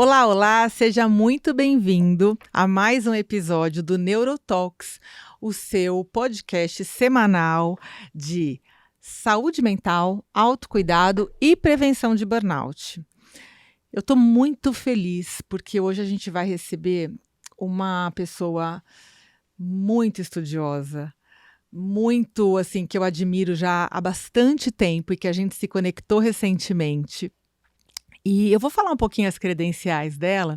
Olá, olá, seja muito bem-vindo a mais um episódio do Neurotalks, o seu podcast semanal de saúde mental, autocuidado e prevenção de burnout. Eu estou muito feliz porque hoje a gente vai receber uma pessoa muito estudiosa, muito assim, que eu admiro já há bastante tempo e que a gente se conectou recentemente. E eu vou falar um pouquinho as credenciais dela,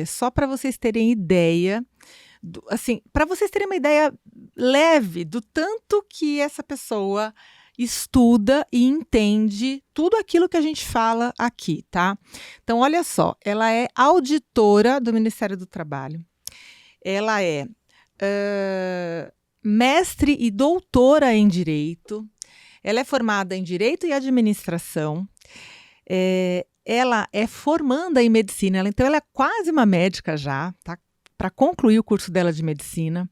só para vocês terem ideia, assim, para vocês terem uma ideia leve do tanto que essa pessoa estuda e entende tudo aquilo que a gente fala aqui, tá? Então, olha só, ela é auditora do Ministério do Trabalho, ela é mestre e doutora em Direito, ela é formada em Direito e Administração. Ela é formanda em medicina, então ela é quase uma médica já, tá? Para concluir o curso dela de medicina.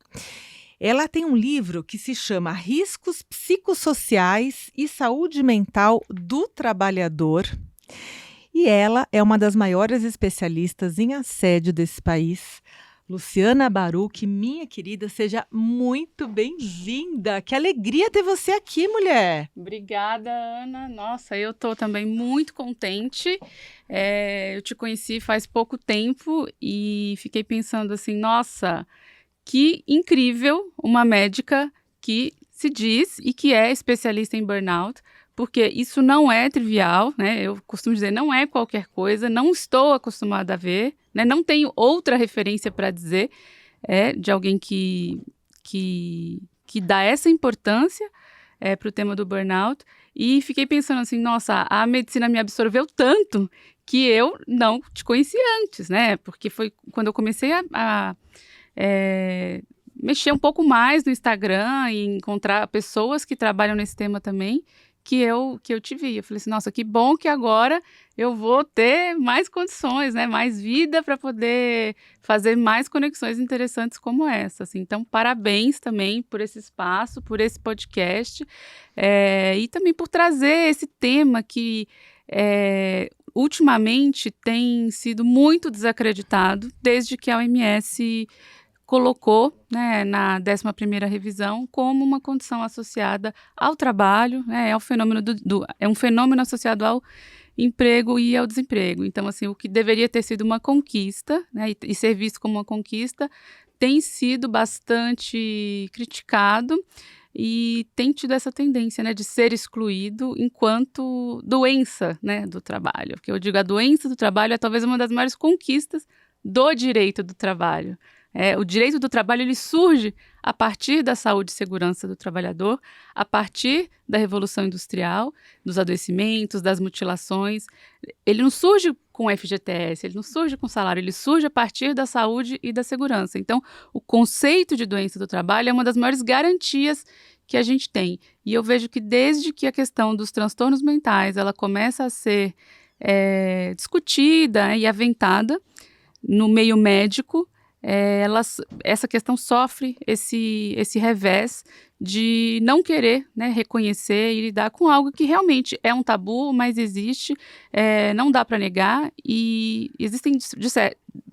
Ela tem um livro que se chama Riscos Psicossociais e Saúde Mental do Trabalhador. E ela é uma das maiores especialistas em assédio desse país. Luciana Baruch, minha querida, seja muito bem-vinda. Que alegria ter você aqui, mulher. Obrigada, Ana. Nossa, eu estou também muito contente. Eu te conheci faz pouco tempo e fiquei pensando assim, nossa, que incrível uma médica que se diz e que é especialista em burnout, porque isso não é trivial, né? Eu costumo dizer, não é qualquer coisa, não estou acostumada a ver, né? Não tenho outra referência para dizer de alguém que dá essa importância para o tema do burnout. E fiquei pensando assim, nossa, a medicina me absorveu tanto que eu não te conhecia antes, né? Porque foi quando eu comecei a mexer um pouco mais no Instagram e encontrar pessoas que trabalham nesse tema também, que eu te vi. Eu falei assim, nossa, que bom que agora eu vou ter mais condições, né? Mais vida para poder fazer mais conexões interessantes como essa. Assim. Então, parabéns também por esse espaço, por esse podcast e também por trazer esse tema que ultimamente tem sido muito desacreditado desde que a OMS colocou, né, na 11ª revisão como uma condição associada ao trabalho, né, é um fenômeno associado ao emprego e ao desemprego. Então, assim, o que deveria ter sido uma conquista, né, e ser visto como uma conquista, tem sido bastante criticado e tem tido essa tendência, né, de ser excluído enquanto doença, né, do trabalho. Porque eu digo, a doença do trabalho é talvez uma das maiores conquistas do direito do trabalho. O direito do trabalho ele surge a partir da saúde e segurança do trabalhador, a partir da Revolução Industrial, dos adoecimentos, das mutilações. Ele não surge com FGTS, ele não surge com salário, ele surge a partir da saúde e da segurança. Então, o conceito de doença do trabalho é uma das maiores garantias que a gente tem. E eu vejo que desde que a questão dos transtornos mentais ela começa a ser discutida e aventada no meio médico, essa questão sofre esse revés de não querer, né, reconhecer e lidar com algo que realmente é um tabu, mas existe, não dá para negar e existem,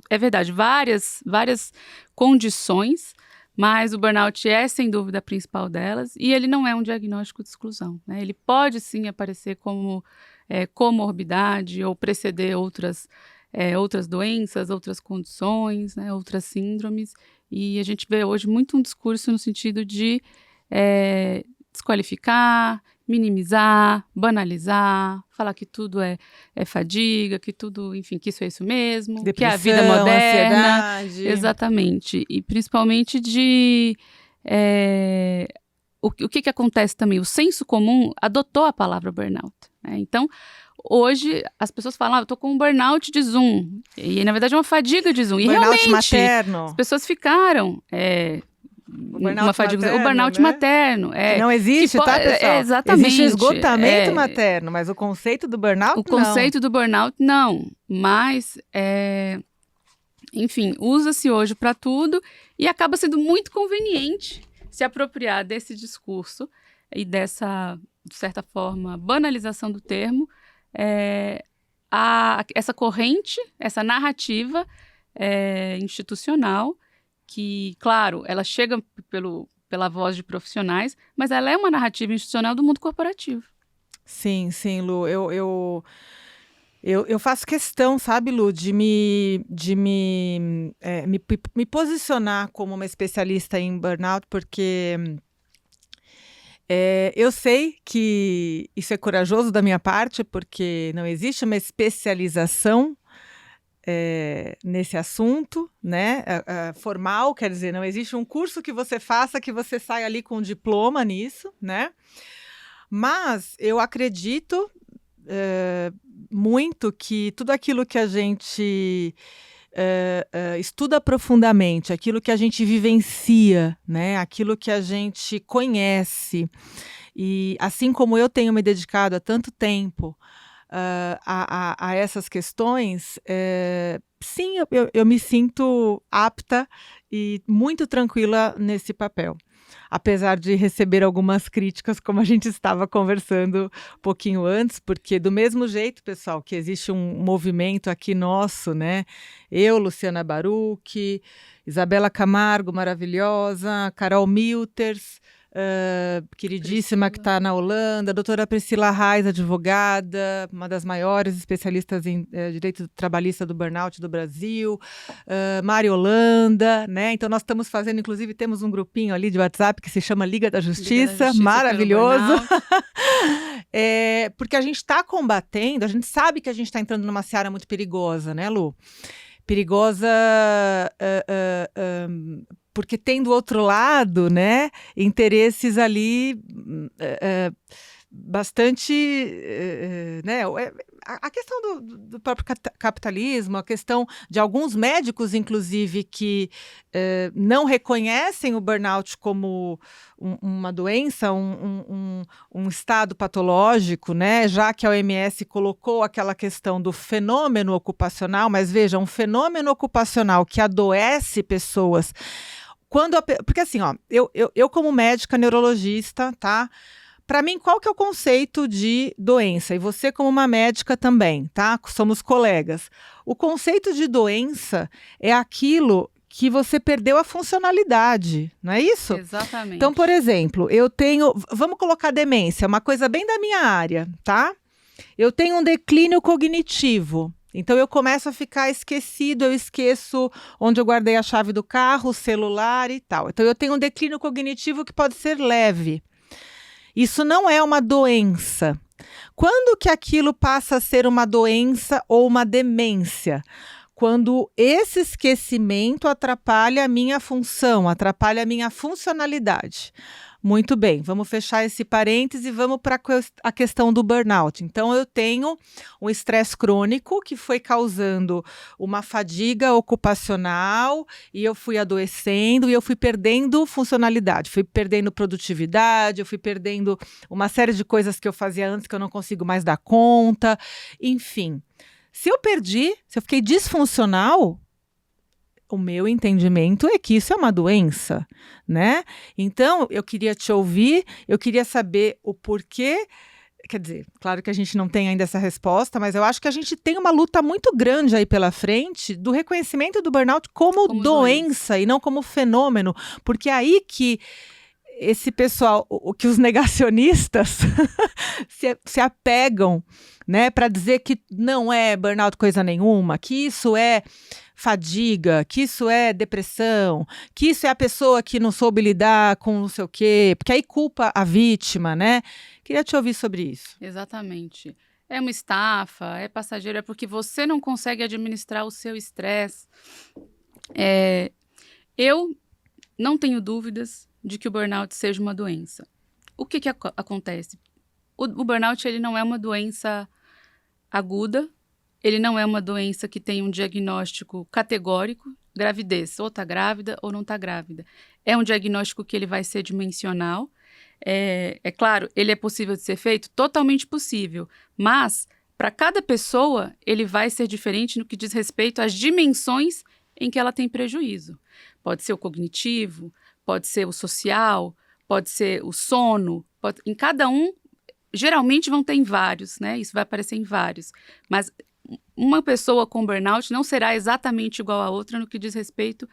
é verdade, várias condições, mas o burnout é sem dúvida a principal delas e ele não é um diagnóstico de exclusão, né? Ele pode sim aparecer como comorbidade ou preceder outras doenças, outras condições, né, outras síndromes, e a gente vê hoje muito um discurso no sentido de desqualificar, minimizar, banalizar, falar que tudo é fadiga, que tudo, enfim, que isso é isso mesmo, Depressão, que é a vida moderna. ansiedade. Exatamente, e principalmente de o que acontece também, o senso comum adotou a palavra burnout, né? Então, hoje, as pessoas falam, eu tô com um burnout de Zoom. E, na verdade, é uma fadiga de Zoom. E Burnout realmente, materno. as pessoas ficaram... O burnout uma fadiga, materno, o burnout né? materno. Que não existe, tá, pessoal? Exatamente. Existe o esgotamento materno, mas o conceito do burnout, o conceito do burnout, não. Mas, enfim, usa-se hoje para tudo e acaba sendo muito conveniente se apropriar desse discurso e dessa, de certa forma, banalização do termo, essa corrente, essa narrativa institucional, que, claro, ela chega pela voz de profissionais, mas ela é uma narrativa institucional do mundo corporativo. Sim, sim, Lu. Eu faço questão, sabe, Lu, de me posicionar como uma especialista em burnout, porque eu sei que isso é corajoso da minha parte, porque não existe uma especialização nesse assunto, né? Formal, quer dizer, não existe um curso que você faça que você saia ali com um diploma nisso, né? Mas eu acredito muito que tudo aquilo que a gente estuda profundamente, aquilo que a gente vivencia, né? Aquilo que a gente conhece, e assim como eu tenho me dedicado há tanto tempo a essas questões, sim, eu me sinto apta e muito tranquila nesse papel. Apesar de receber algumas críticas, como a gente estava conversando um pouquinho antes, porque do mesmo jeito, pessoal, que existe um movimento aqui nosso, né? Eu, Luciana Baruch, Isabela Camargo, maravilhosa, Carol Milters, queridíssima, que está na Holanda, a doutora Priscila Reis, advogada, uma das maiores especialistas em direito trabalhista do burnout do Brasil, Mari Holanda, né? Então nós estamos fazendo, inclusive temos um grupinho ali de WhatsApp que se chama Liga da Justiça, maravilhoso. Porque a gente está combatendo, a gente sabe que a gente está entrando numa seara muito perigosa, né, Lu? Perigosa porque tem do outro lado, né, interesses ali bastante, né, a questão do próprio capitalismo, a questão de alguns médicos, inclusive, que não reconhecem o burnout como uma doença, um estado patológico, né? Já que a OMS colocou aquela questão do fenômeno ocupacional, mas veja, um fenômeno ocupacional que adoece pessoas. Porque assim, ó, eu como médica neurologista, tá? Para mim, qual que é o conceito de doença? E você como uma médica também, tá? Somos colegas. O conceito de doença é aquilo que você perdeu a funcionalidade, não é isso? Exatamente. Então, por exemplo, vamos colocar demência, uma coisa bem da minha área, tá? Eu tenho um declínio cognitivo. Então, eu começo a ficar esquecido, eu esqueço onde eu guardei a chave do carro, o celular e tal. Então, eu tenho um declínio cognitivo que pode ser leve. Isso não é uma doença. Quando que aquilo passa a ser uma doença ou uma demência? Quando esse esquecimento atrapalha a minha função, atrapalha a minha funcionalidade. Muito bem, vamos fechar esse parêntese e vamos para a questão do burnout. Então, eu tenho um estresse crônico que foi causando uma fadiga ocupacional e eu fui adoecendo e eu fui perdendo funcionalidade, fui perdendo produtividade, eu fui perdendo uma série de coisas que eu fazia antes que eu não consigo mais dar conta, enfim. Se eu fiquei disfuncional, o meu entendimento é que isso é uma doença, né? Então, eu queria te ouvir, eu queria saber o porquê. Quer dizer, claro que a gente não tem ainda essa resposta, mas eu acho que a gente tem uma luta muito grande aí pela frente do reconhecimento do burnout como doença e não como fenômeno, porque é aí que esse pessoal, que os negacionistas se apegam, né, para dizer que não é burnout coisa nenhuma, que isso é fadiga, que isso é depressão, que isso é a pessoa que não soube lidar com não sei o quê, porque aí culpa a vítima, né? Queria te ouvir sobre isso. Exatamente. É uma estafa, é passageiro, é porque você não consegue administrar o seu estresse. Eu não tenho dúvidas de que o burnout seja uma doença. O que acontece? O burnout ele não é uma doença aguda, ele não é uma doença que tem um diagnóstico categórico, gravidez, ou está grávida ou não está grávida. É um diagnóstico que ele vai ser dimensional. É claro, ele é possível de ser feito? Totalmente possível, mas para cada pessoa ele vai ser diferente no que diz respeito às dimensões em que ela tem prejuízo. Pode ser o cognitivo, pode ser o social, pode ser o sono, em cada um, geralmente vão ter em vários, né? Isso vai aparecer em vários, mas uma pessoa com burnout não será exatamente igual a outra no que diz respeito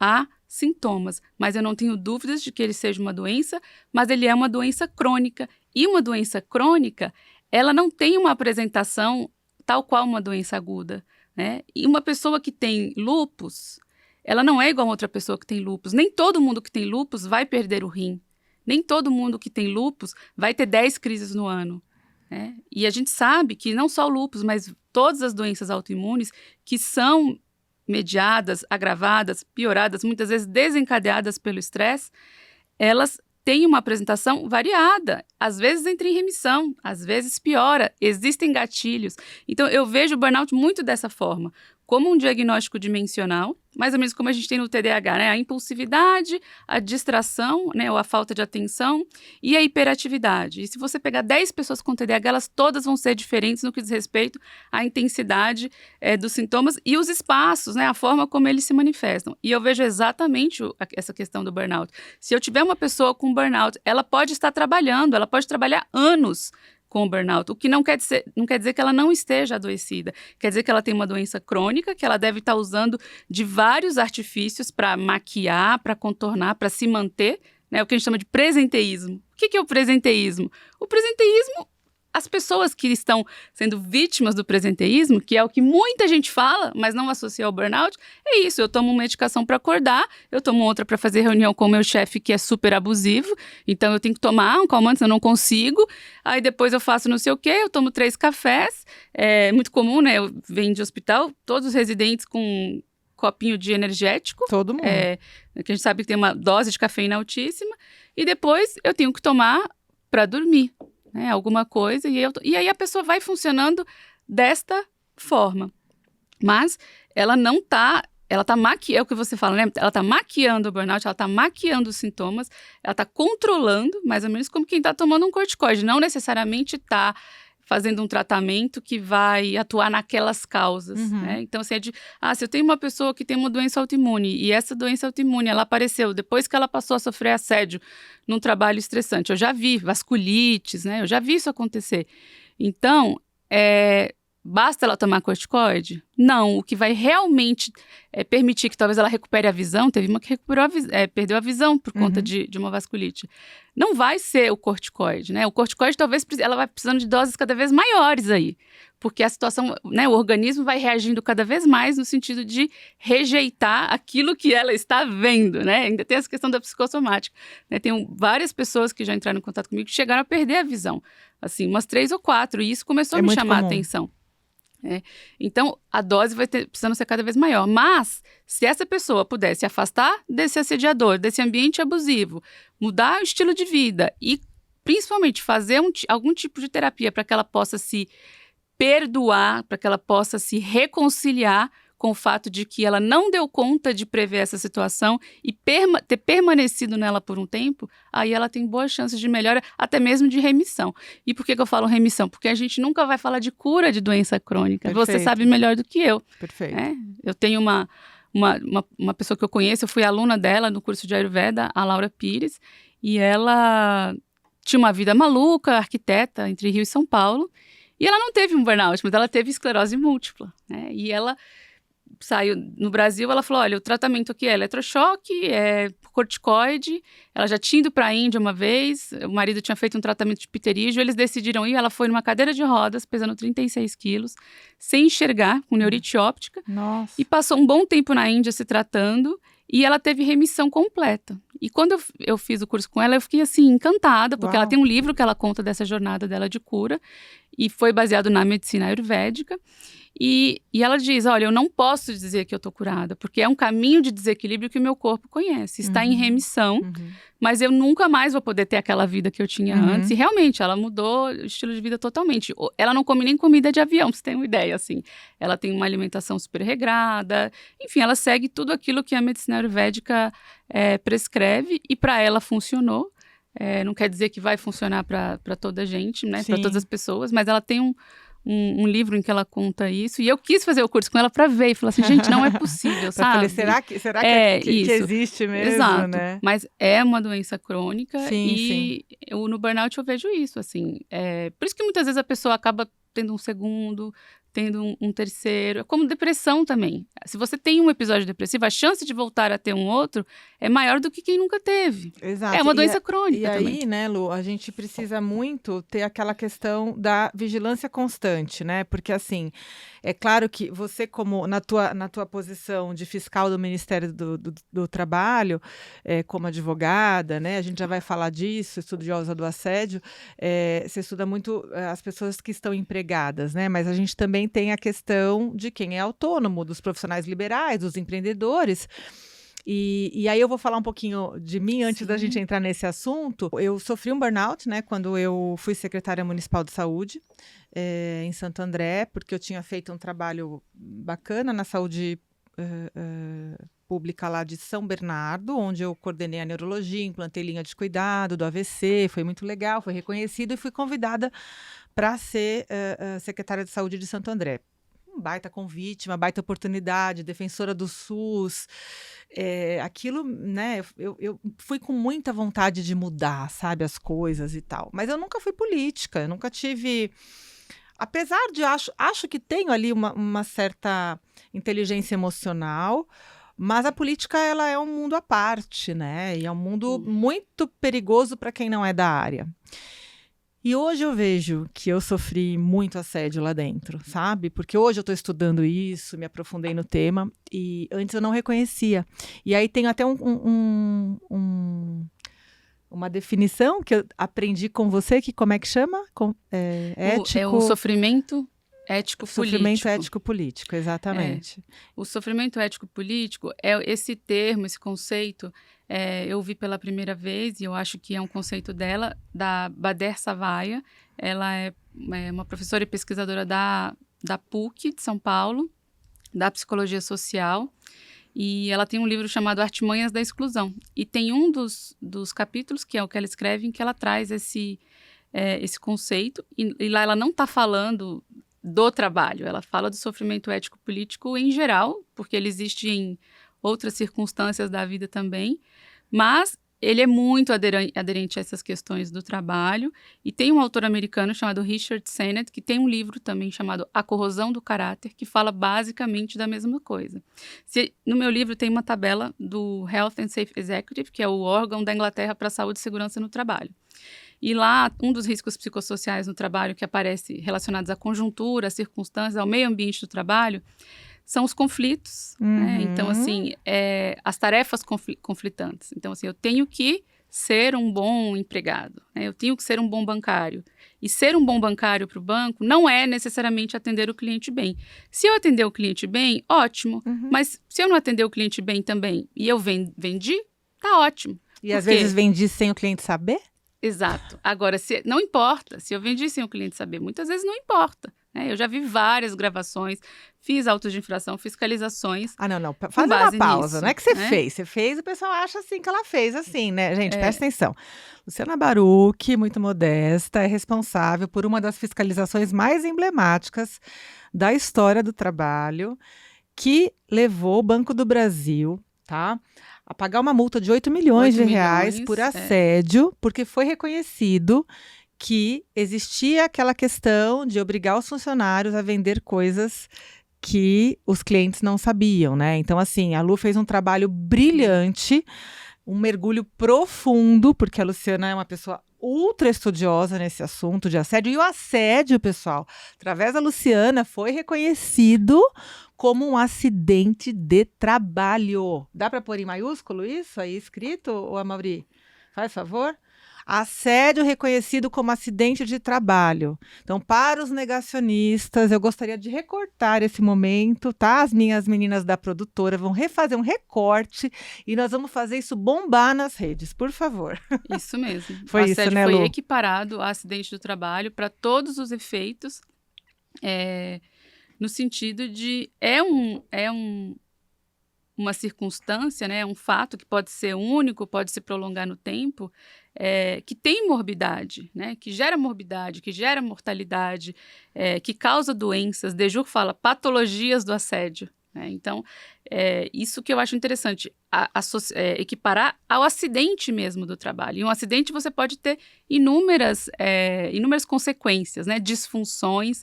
a sintomas, mas eu não tenho dúvidas de que ele seja uma doença, mas ele é uma doença crônica. E uma doença crônica, ela não tem uma apresentação tal qual uma doença aguda, né? E uma pessoa que tem lúpus, ela não é igual a outra pessoa que tem lúpus. Nem todo mundo que tem lúpus vai perder o rim. Nem todo mundo que tem lúpus vai ter 10 crises no ano, né? E a gente sabe que não só o lúpus, mas todas as doenças autoimunes que são mediadas, agravadas, pioradas, muitas vezes desencadeadas pelo estresse, elas têm uma apresentação variada. Às vezes entra em remissão, às vezes piora, existem gatilhos. Então, eu vejo o burnout muito dessa forma, como um diagnóstico dimensional, mais ou menos como a gente tem no TDAH, né? A impulsividade, a distração, né? Ou a falta de atenção e a hiperatividade. E se você pegar 10 pessoas com TDAH, elas todas vão ser diferentes no que diz respeito à intensidade dos sintomas e os espaços, né? A forma como eles se manifestam. E eu vejo exatamente essa questão do burnout. Se eu tiver uma pessoa com burnout, ela pode estar trabalhando, ela pode trabalhar anos com o burnout, o que não quer dizer que ela não esteja adoecida, quer dizer que ela tem uma doença crônica, que ela deve estar usando de vários artifícios para maquiar, para contornar, para se manter, né, o que a gente chama de presenteísmo. O que é o presenteísmo? O presenteísmo, as pessoas que estão sendo vítimas do presenteísmo, que é o que muita gente fala, mas não associa ao burnout, é isso, eu tomo uma medicação para acordar, eu tomo outra para fazer reunião com o meu chefe que é super abusivo, então eu tenho que tomar um calmante, eu não consigo, aí depois eu faço não sei o quê, eu tomo 3 cafés, é muito comum, né, eu venho de hospital, todos os residentes com copinho de energético. Todo mundo. Que a gente sabe que tem uma dose de cafeína altíssima, e depois eu tenho que tomar para dormir, né, alguma coisa, e aí a pessoa vai funcionando desta forma. Mas ela não está, ela está maquiando, é o que você fala, né? Ela está maquiando o burnout, ela está maquiando os sintomas, ela está controlando, mais ou menos como quem está tomando um corticoide, não necessariamente está fazendo um tratamento que vai atuar naquelas causas, né? Então, assim, se eu tenho uma pessoa que tem uma doença autoimune e essa doença autoimune, ela apareceu depois que ela passou a sofrer assédio num trabalho estressante. Eu já vi vasculites, né? Eu já vi isso acontecer. Então, basta ela tomar corticoide? Não, o que vai realmente permitir que talvez ela recupere a visão, teve uma que perdeu a visão por conta de uma vasculite. Não vai ser o corticoide, né? O corticoide talvez ela vai precisando de doses cada vez maiores aí, porque a situação, né, o organismo vai reagindo cada vez mais no sentido de rejeitar aquilo que ela está vendo, né? Ainda tem essa questão da psicossomática, né? Tem várias pessoas que já entraram em contato comigo que chegaram a perder a visão, assim, umas 3 ou 4, e isso começou a me chamar a atenção. Então, a dose vai precisando ser cada vez maior. Mas, se essa pessoa puder se afastar desse assediador, desse ambiente abusivo, mudar o estilo de vida e, principalmente, fazer algum tipo de terapia para que ela possa se perdoar, para que ela possa se reconciliar com o fato de que ela não deu conta de prever essa situação e ter permanecido nela por um tempo, aí ela tem boas chances de melhora, até mesmo de remissão. E por que eu falo remissão? Porque a gente nunca vai falar de cura de doença crônica. Perfeito. Você sabe melhor do que eu. Perfeito. Eu tenho uma pessoa que eu conheço, eu fui aluna dela no curso de Ayurveda, a Laura Pires, e ela tinha uma vida maluca, arquiteta, entre Rio e São Paulo, e ela não teve um burnout, mas ela teve esclerose múltipla, né? E ela saiu no Brasil, ela falou, olha, o tratamento aqui é eletrochoque, é corticoide, ela já tinha ido para a Índia uma vez, o marido tinha feito um tratamento de pterígio, eles decidiram ir, ela foi numa cadeira de rodas, pesando 36 quilos, sem enxergar, com neurite óptica. Nossa. E passou um bom tempo na Índia se tratando, e ela teve remissão completa. E quando eu fiz o curso com ela, eu fiquei assim, encantada, porque ela tem um livro que ela conta dessa jornada dela de cura, e foi baseado na medicina ayurvédica. E ela diz, olha, eu não posso dizer que eu estou curada, porque é um caminho de desequilíbrio que o meu corpo conhece. Está em remissão, mas eu nunca mais vou poder ter aquela vida que eu tinha antes. E realmente, ela mudou o estilo de vida totalmente. Ela não come nem comida de avião, pra você ter uma ideia, assim. Ela tem uma alimentação super regrada. Enfim, ela segue tudo aquilo que a medicina ayurvédica prescreve e para ela funcionou. Não quer dizer que vai funcionar para toda a gente, né? Para todas as pessoas, mas ela tem um livro em que ela conta isso, e eu quis fazer o curso com ela para ver, e falar assim, gente, não é possível, sabe? Falei, será que existe mesmo, exato, né? Mas é uma doença crônica, sim. No burnout eu vejo isso, assim, por isso que muitas vezes a pessoa acaba tendo um segundo, tendo um terceiro. É como depressão também. Se você tem um episódio depressivo, a chance de voltar a ter um outro é maior do que quem nunca teve. Exato. É uma doença E crônica também. aí, né, Lu, a gente precisa muito ter aquela questão da vigilância constante, né? Porque, assim, é claro que você, como na tua posição de fiscal do Ministério do Trabalho, como advogada, né? A gente já vai falar disso, estudiosa do assédio, você estuda muito as pessoas que estão empregadas, né? Mas a gente também tem a questão de quem é autônomo, dos profissionais liberais, dos empreendedores. E aí eu vou falar um pouquinho de mim antes da gente entrar nesse assunto. Eu sofri um burnout, né, quando eu fui secretária municipal de saúde em Santo André, porque eu tinha feito um trabalho bacana na saúde pública lá de São Bernardo, onde eu coordenei a neurologia, implantei linha de cuidado do AVC, foi muito legal, foi reconhecido e fui convidada para ser secretária de saúde de Santo André. Um baita convite, uma baita oportunidade, defensora do SUS. Aquilo, né? Eu fui com muita vontade de mudar, sabe, as coisas e tal. Mas eu nunca fui política, eu nunca tive. Apesar de acho que tenho ali uma certa inteligência emocional, mas a política ela é um mundo à parte, né? E é um mundo muito perigoso para quem não é da área. E hoje eu vejo que eu sofri muito assédio lá dentro, sabe? Porque hoje eu estou estudando isso, me aprofundei no tema, e antes eu não reconhecia. E aí tem até uma definição que eu aprendi com você, que como é que chama? Ético... É o sofrimento ético-político. Sofrimento ético-político, exatamente. O sofrimento ético-político é esse termo, esse conceito, eu vi pela primeira vez, e eu acho que é um conceito dela, da Bader Savaia. Ela é uma professora e pesquisadora da PUC de São Paulo, da psicologia social, e ela tem um livro chamado Artimanhas da Exclusão. E tem um dos capítulos, que é o que ela escreve, em que ela traz esse conceito, e lá ela não está falando do trabalho, ela fala do sofrimento ético-político em geral, porque ele existe em outras circunstâncias da vida também, mas ele é muito aderente a essas questões do trabalho, e tem um autor americano chamado Richard Sennett, que tem um livro também chamado A Corrosão do Caráter, que fala basicamente da mesma coisa. No meu livro tem uma tabela do Health and Safety Executive, que é o órgão da Inglaterra para a saúde e segurança no trabalho. E lá, um dos riscos psicossociais no trabalho que aparece relacionados à conjuntura, às circunstâncias, ao meio ambiente do trabalho, são os conflitos. Né? Então, assim, as tarefas conflitantes. Então, assim, eu tenho que ser um bom empregado, né? Eu tenho que ser um bom bancário. E ser um bom bancário para o banco não é necessariamente atender o cliente bem. Se eu atender o cliente bem, ótimo. Mas se eu não atender o cliente bem também e eu vendi, tá ótimo. E às vezes vendi sem o cliente saber? Exato. Agora, não importa. Se eu vendi sem o cliente saber, muitas vezes não importa. Né? Eu já vi várias gravações, fiz autos de infração, fiscalizações. Não. Faz uma pausa. Nisso, não é que você fez. Você fez, o pessoal acha assim que ela fez assim, né? Gente, presta atenção. Luciana Baruch, muito modesta, é responsável por uma das fiscalizações mais emblemáticas da história do trabalho, que levou o Banco do Brasil, tá, a pagar uma multa de 8 milhões de reais por assédio, porque foi reconhecido que existia aquela questão de obrigar os funcionários a vender coisas que os clientes não sabiam, né? Então, assim, a Lu fez um trabalho brilhante, um mergulho profundo, porque a Luciana é uma pessoa ultra estudiosa nesse assunto de assédio. E o assédio, pessoal, através da Luciana, foi reconhecido como um acidente de trabalho. Dá para pôr em maiúsculo isso aí escrito, ô Amaury? Faz favor? Assédio reconhecido como acidente de trabalho. Então, para os negacionistas, eu gostaria de recortar esse momento, tá? As minhas meninas da produtora vão refazer um recorte e nós vamos fazer isso bombar nas redes, por favor. Isso mesmo. Foi o assédio isso, né, foi Lu? equiparado a acidente do trabalho para todos os efeitos, no sentido de uma circunstância, né, um fato que pode ser único, pode se prolongar no tempo, que tem morbidade, né, que gera morbidade, que gera mortalidade, que causa doenças. Dejur fala patologias do assédio. né? Então, isso que eu acho interessante, equiparar ao acidente mesmo do trabalho. E um acidente você pode ter inúmeras consequências, né? Disfunções,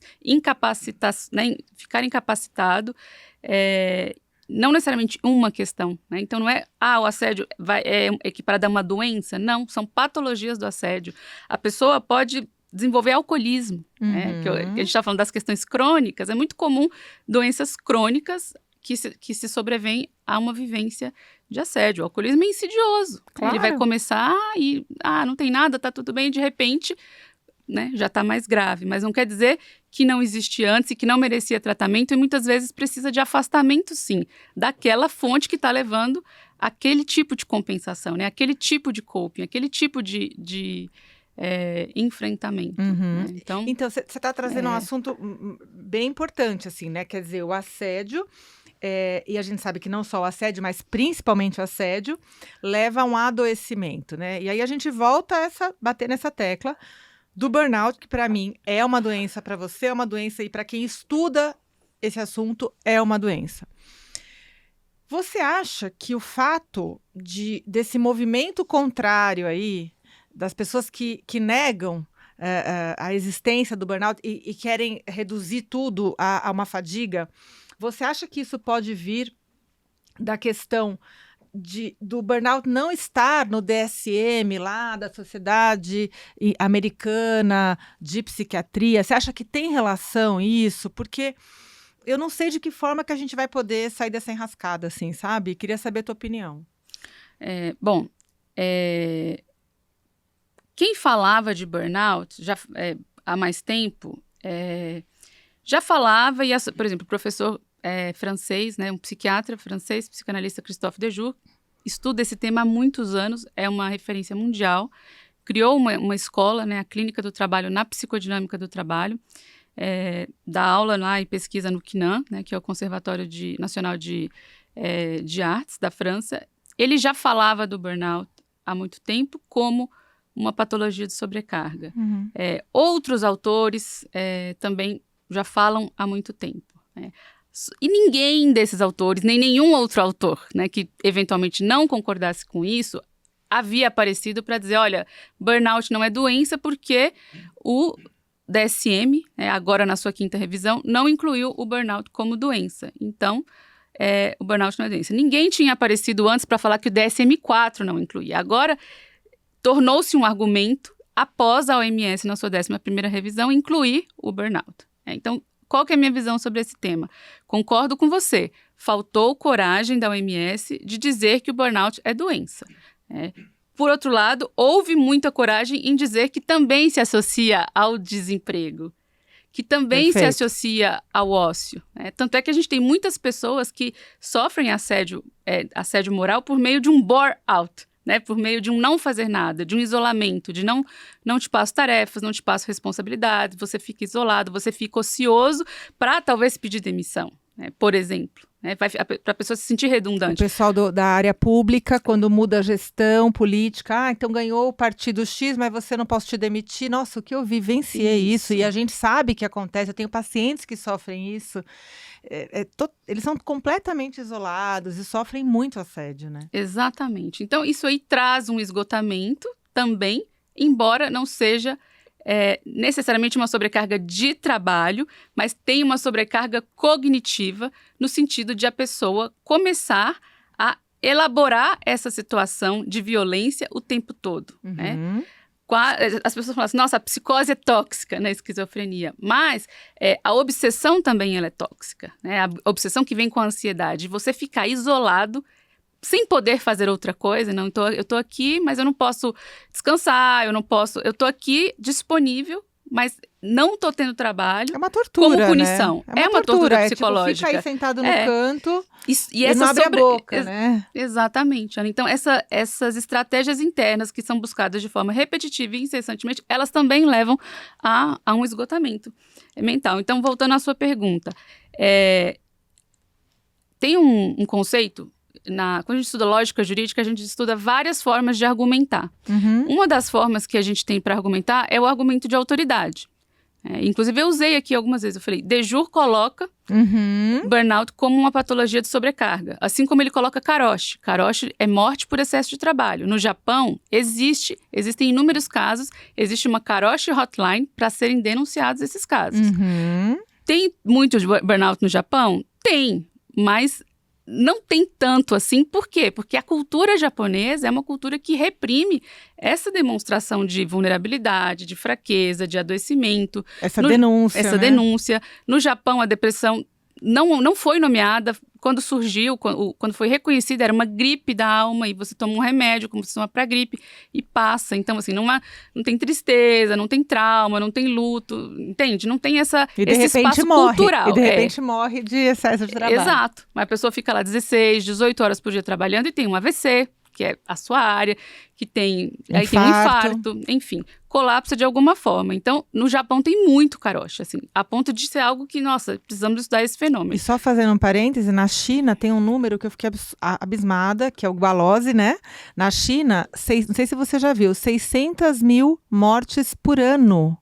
né? Ficar incapacitado, não necessariamente uma questão, né? Então, não é, o assédio é equiparado a uma doença. Não, são patologias do assédio. A pessoa pode desenvolver alcoolismo, né? Que a gente está falando das questões crônicas. É muito comum doenças crônicas que se sobrevêm a uma vivência de assédio. O alcoolismo é insidioso. Claro. Ele vai começar e, não tem nada, tá tudo bem, e de repente, né, já está mais grave. Mas não quer dizer que não existia antes e que não merecia tratamento, e muitas vezes precisa de afastamento, sim, daquela fonte que está levando aquele tipo de compensação, né? Aquele tipo de coping, aquele tipo de enfrentamento. Né? Então, você está trazendo um assunto bem importante, assim, né? Quer dizer, o assédio, e a gente sabe que não só o assédio, mas principalmente o assédio, leva a um adoecimento, né? E aí a gente volta a bater nessa tecla do burnout, que para mim é uma doença, para você é uma doença, e para quem estuda esse assunto é uma doença. Você acha que o fato desse movimento contrário aí, das pessoas que negam a existência do burnout e querem reduzir tudo a uma fadiga, você acha que isso pode vir da questão do burnout não estar no DSM lá da Sociedade Americana de Psiquiatria? Você acha que tem relação isso? Porque eu não sei de que forma que a gente vai poder sair dessa enrascada, assim, sabe? Queria saber a tua opinião. Quem falava de burnout já há mais tempo já falava, por exemplo, o professor francês, né, um psiquiatra francês, psicanalista Christophe Dejoux, estuda esse tema há muitos anos, é uma referência mundial, criou uma escola, né, a Clínica do Trabalho na Psicodinâmica do Trabalho, dá aula lá e pesquisa no CNAM, né, que é o Conservatório Nacional de Artes da França. Ele já falava do burnout há muito tempo como uma patologia de sobrecarga. Outros autores também já falam há muito tempo. E ninguém desses autores, nem nenhum outro autor, né, que eventualmente não concordasse com isso, havia aparecido para dizer, olha, burnout não é doença porque o DSM, agora na sua 5ª revisão, não incluiu o burnout como doença. Então, o burnout não é doença. Ninguém tinha aparecido antes para falar que o DSM-4 não incluía. Agora, tornou-se um argumento, após a OMS, na sua 11ª revisão, incluir o burnout. Então, qual que é a minha visão sobre esse tema? Concordo com você. Faltou coragem da OMS de dizer que o burnout é doença. Por outro lado, houve muita coragem em dizer que também se associa ao desemprego, que também se associa ao ócio. Tanto é que a gente tem muitas pessoas que sofrem assédio moral por meio de um bore-out, né, por meio de um não fazer nada, de um isolamento, de não te passo tarefas, não te passo responsabilidades, você fica isolado, você fica ocioso para talvez pedir demissão, né, por exemplo, né, para a pessoa se sentir redundante. O pessoal da área pública, quando muda a gestão política, então ganhou o partido X, mas você não pode te demitir. Nossa, o que eu vivenciei isso, e a gente sabe que acontece, eu tenho pacientes que sofrem isso. Eles são completamente isolados e sofrem muito assédio, né? Exatamente. Então, isso aí traz um esgotamento também, embora não seja necessariamente uma sobrecarga de trabalho, mas tem uma sobrecarga cognitiva no sentido de a pessoa começar a elaborar essa situação de violência o tempo todo, né? As pessoas falam assim, nossa, a psicose é tóxica, né, esquizofrenia, mas a obsessão também ela é tóxica, né, a obsessão que vem com a ansiedade, você ficar isolado, sem poder fazer outra coisa, não, eu tô aqui, mas eu não posso descansar, eu tô aqui disponível, mas não tô tendo trabalho. É uma tortura, como punição. Né? É uma tortura psicológica. Tipo, fica aí sentado no canto e essa não abre a boca, né? Exatamente. Então, essas estratégias internas que são buscadas de forma repetitiva e incessantemente, elas também levam a um esgotamento mental. Então, voltando à sua pergunta, tem um conceito, quando a gente estuda lógica jurídica, a gente estuda várias formas de argumentar. Uma das formas que a gente tem para argumentar é o argumento de autoridade. Inclusive, eu usei aqui algumas vezes. Eu falei, de Jur coloca burnout como uma patologia de sobrecarga. Assim como ele coloca karoshi. Karoshi é morte por excesso de trabalho. No Japão, existem inúmeros casos. Existe uma karoshi hotline para serem denunciados esses casos. Tem muito burnout no Japão? Tem, mas não tem tanto assim. Por quê? Porque a cultura japonesa é uma cultura que reprime essa demonstração de vulnerabilidade, de fraqueza, de adoecimento. Essa denúncia. No Japão, a depressão não foi nomeada. Quando surgiu, quando foi reconhecida, era uma gripe da alma e você toma um remédio, como se toma para gripe, e passa. Então, assim, não tem tristeza, não tem trauma, não tem luto, entende? Não tem esse espaço cultural. E de repente morre de excesso de trabalho. Exato. Mas a pessoa fica lá 16, 18 horas por dia trabalhando e tem um AVC, que é a sua área, que tem um infarto, enfim, colapsa de alguma forma. Então, no Japão tem muito karoshi, assim, a ponto de ser algo que, nossa, precisamos estudar esse fenômeno. E só fazendo um parêntese, na China tem um número que eu fiquei abismada, que é o Gualose, né? Na China, não sei se você já viu, 600 mil mortes por ano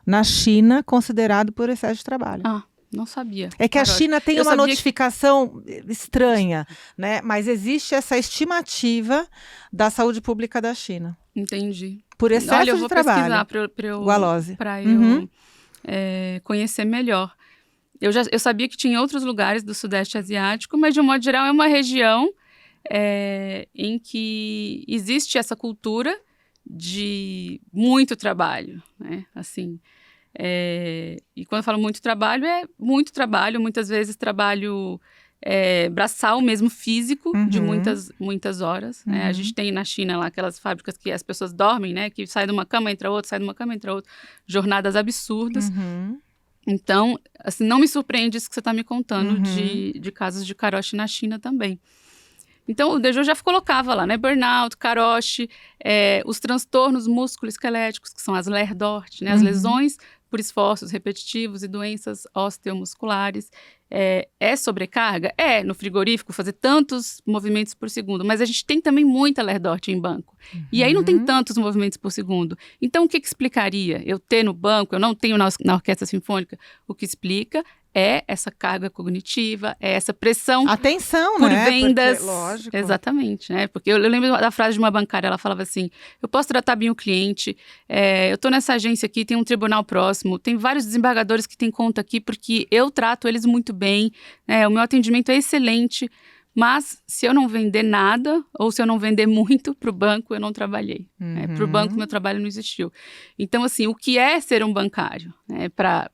na China, considerado por excesso de trabalho. Não sabia. É que a China tem uma notificação estranha, né? Mas existe essa estimativa da saúde pública da China. Entendi. Por excesso eu vou de trabalho. pesquisar para eu conhecer melhor. Eu sabia que tinha em outros lugares do Sudeste Asiático, mas de um modo geral é uma região em que existe essa cultura de muito trabalho, né? Assim... e quando eu falo muito trabalho, é muito trabalho, muitas vezes trabalho braçal mesmo, físico, de muitas horas. Né? A gente tem na China lá aquelas fábricas que as pessoas dormem, né? Que sai de uma cama, entra outra, sai de uma cama, entra outra. Jornadas absurdas. Então, assim, não me surpreende isso que você está me contando de casos de karoshi na China também. Então, o Deju já colocava lá, né? Burnout, karoshi, os transtornos musculoesqueléticos, que são as LER-DORT, né? As lesões por esforços repetitivos e doenças osteomusculares. Sobrecarga? No frigorífico, fazer tantos movimentos por segundo. Mas a gente tem também muita LER-DORT em banco. E aí não tem tantos movimentos por segundo. Então, o que explicaria? Eu ter no banco, eu não tenho na orquestra sinfônica. O que explica é essa carga cognitiva, é essa pressão atenção, por né? vendas. Porque, lógico. Exatamente, né? Porque eu lembro da frase de uma bancária, ela falava assim, eu posso tratar bem o cliente, eu estou nessa agência aqui, tem um tribunal próximo, tem vários desembargadores que têm conta aqui, porque eu trato eles muito bem, o meu atendimento é excelente, mas se eu não vender nada, ou se eu não vender muito para o banco, eu não trabalhei. Para o banco, meu trabalho não existiu. Então, assim, o que é ser um bancário, né, para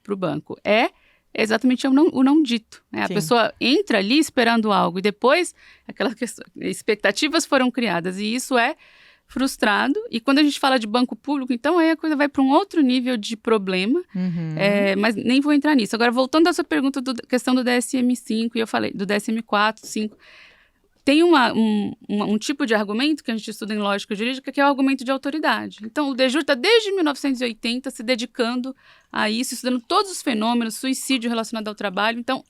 o banco? É exatamente o não dito. Né? A pessoa entra ali esperando algo e depois aquelas expectativas foram criadas e isso é frustrado. E quando a gente fala de banco público, então aí a coisa vai para um outro nível de problema, mas nem vou entrar nisso. Agora, voltando à sua pergunta questão do DSM-5, e eu falei do DSM-4, 5, tem um tipo de argumento que a gente estuda em lógica jurídica, que é o argumento de autoridade. Então, o Deju está desde 1980 se dedicando a isso, estudando todos os fenômenos, suicídio relacionado ao trabalho. Então,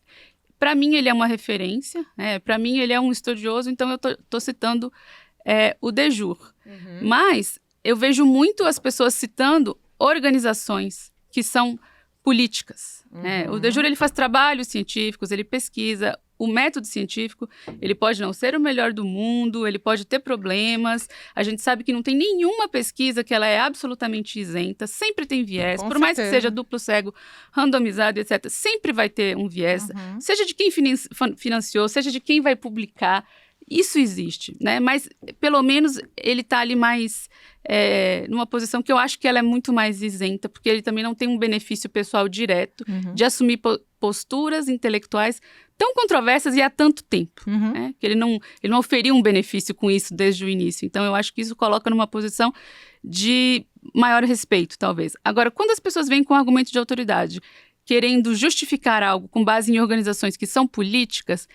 para mim, ele é uma referência, para mim, ele é um estudioso, então eu estou citando o Deju. Mas eu vejo muito as pessoas citando organizações que são políticas. O Deju, ele faz trabalhos científicos, ele pesquisa. O método científico, ele pode não ser o melhor do mundo, ele pode ter problemas. A gente sabe que não tem nenhuma pesquisa que ela é absolutamente isenta, sempre tem viés, por mais que seja duplo cego, randomizado, etc. Sempre vai ter um viés, seja de quem financiou, seja de quem vai publicar. Isso existe, né? Mas, pelo menos, ele está ali mais numa posição que eu acho que ela é muito mais isenta, porque ele também não tem um benefício pessoal direto de assumir posturas intelectuais tão controversas e há tanto tempo, né? Que ele não oferiu um benefício com isso desde o início. Então, eu acho que isso coloca numa posição de maior respeito, talvez. Agora, quando as pessoas vêm com argumento de autoridade, querendo justificar algo com base em organizações que são políticas,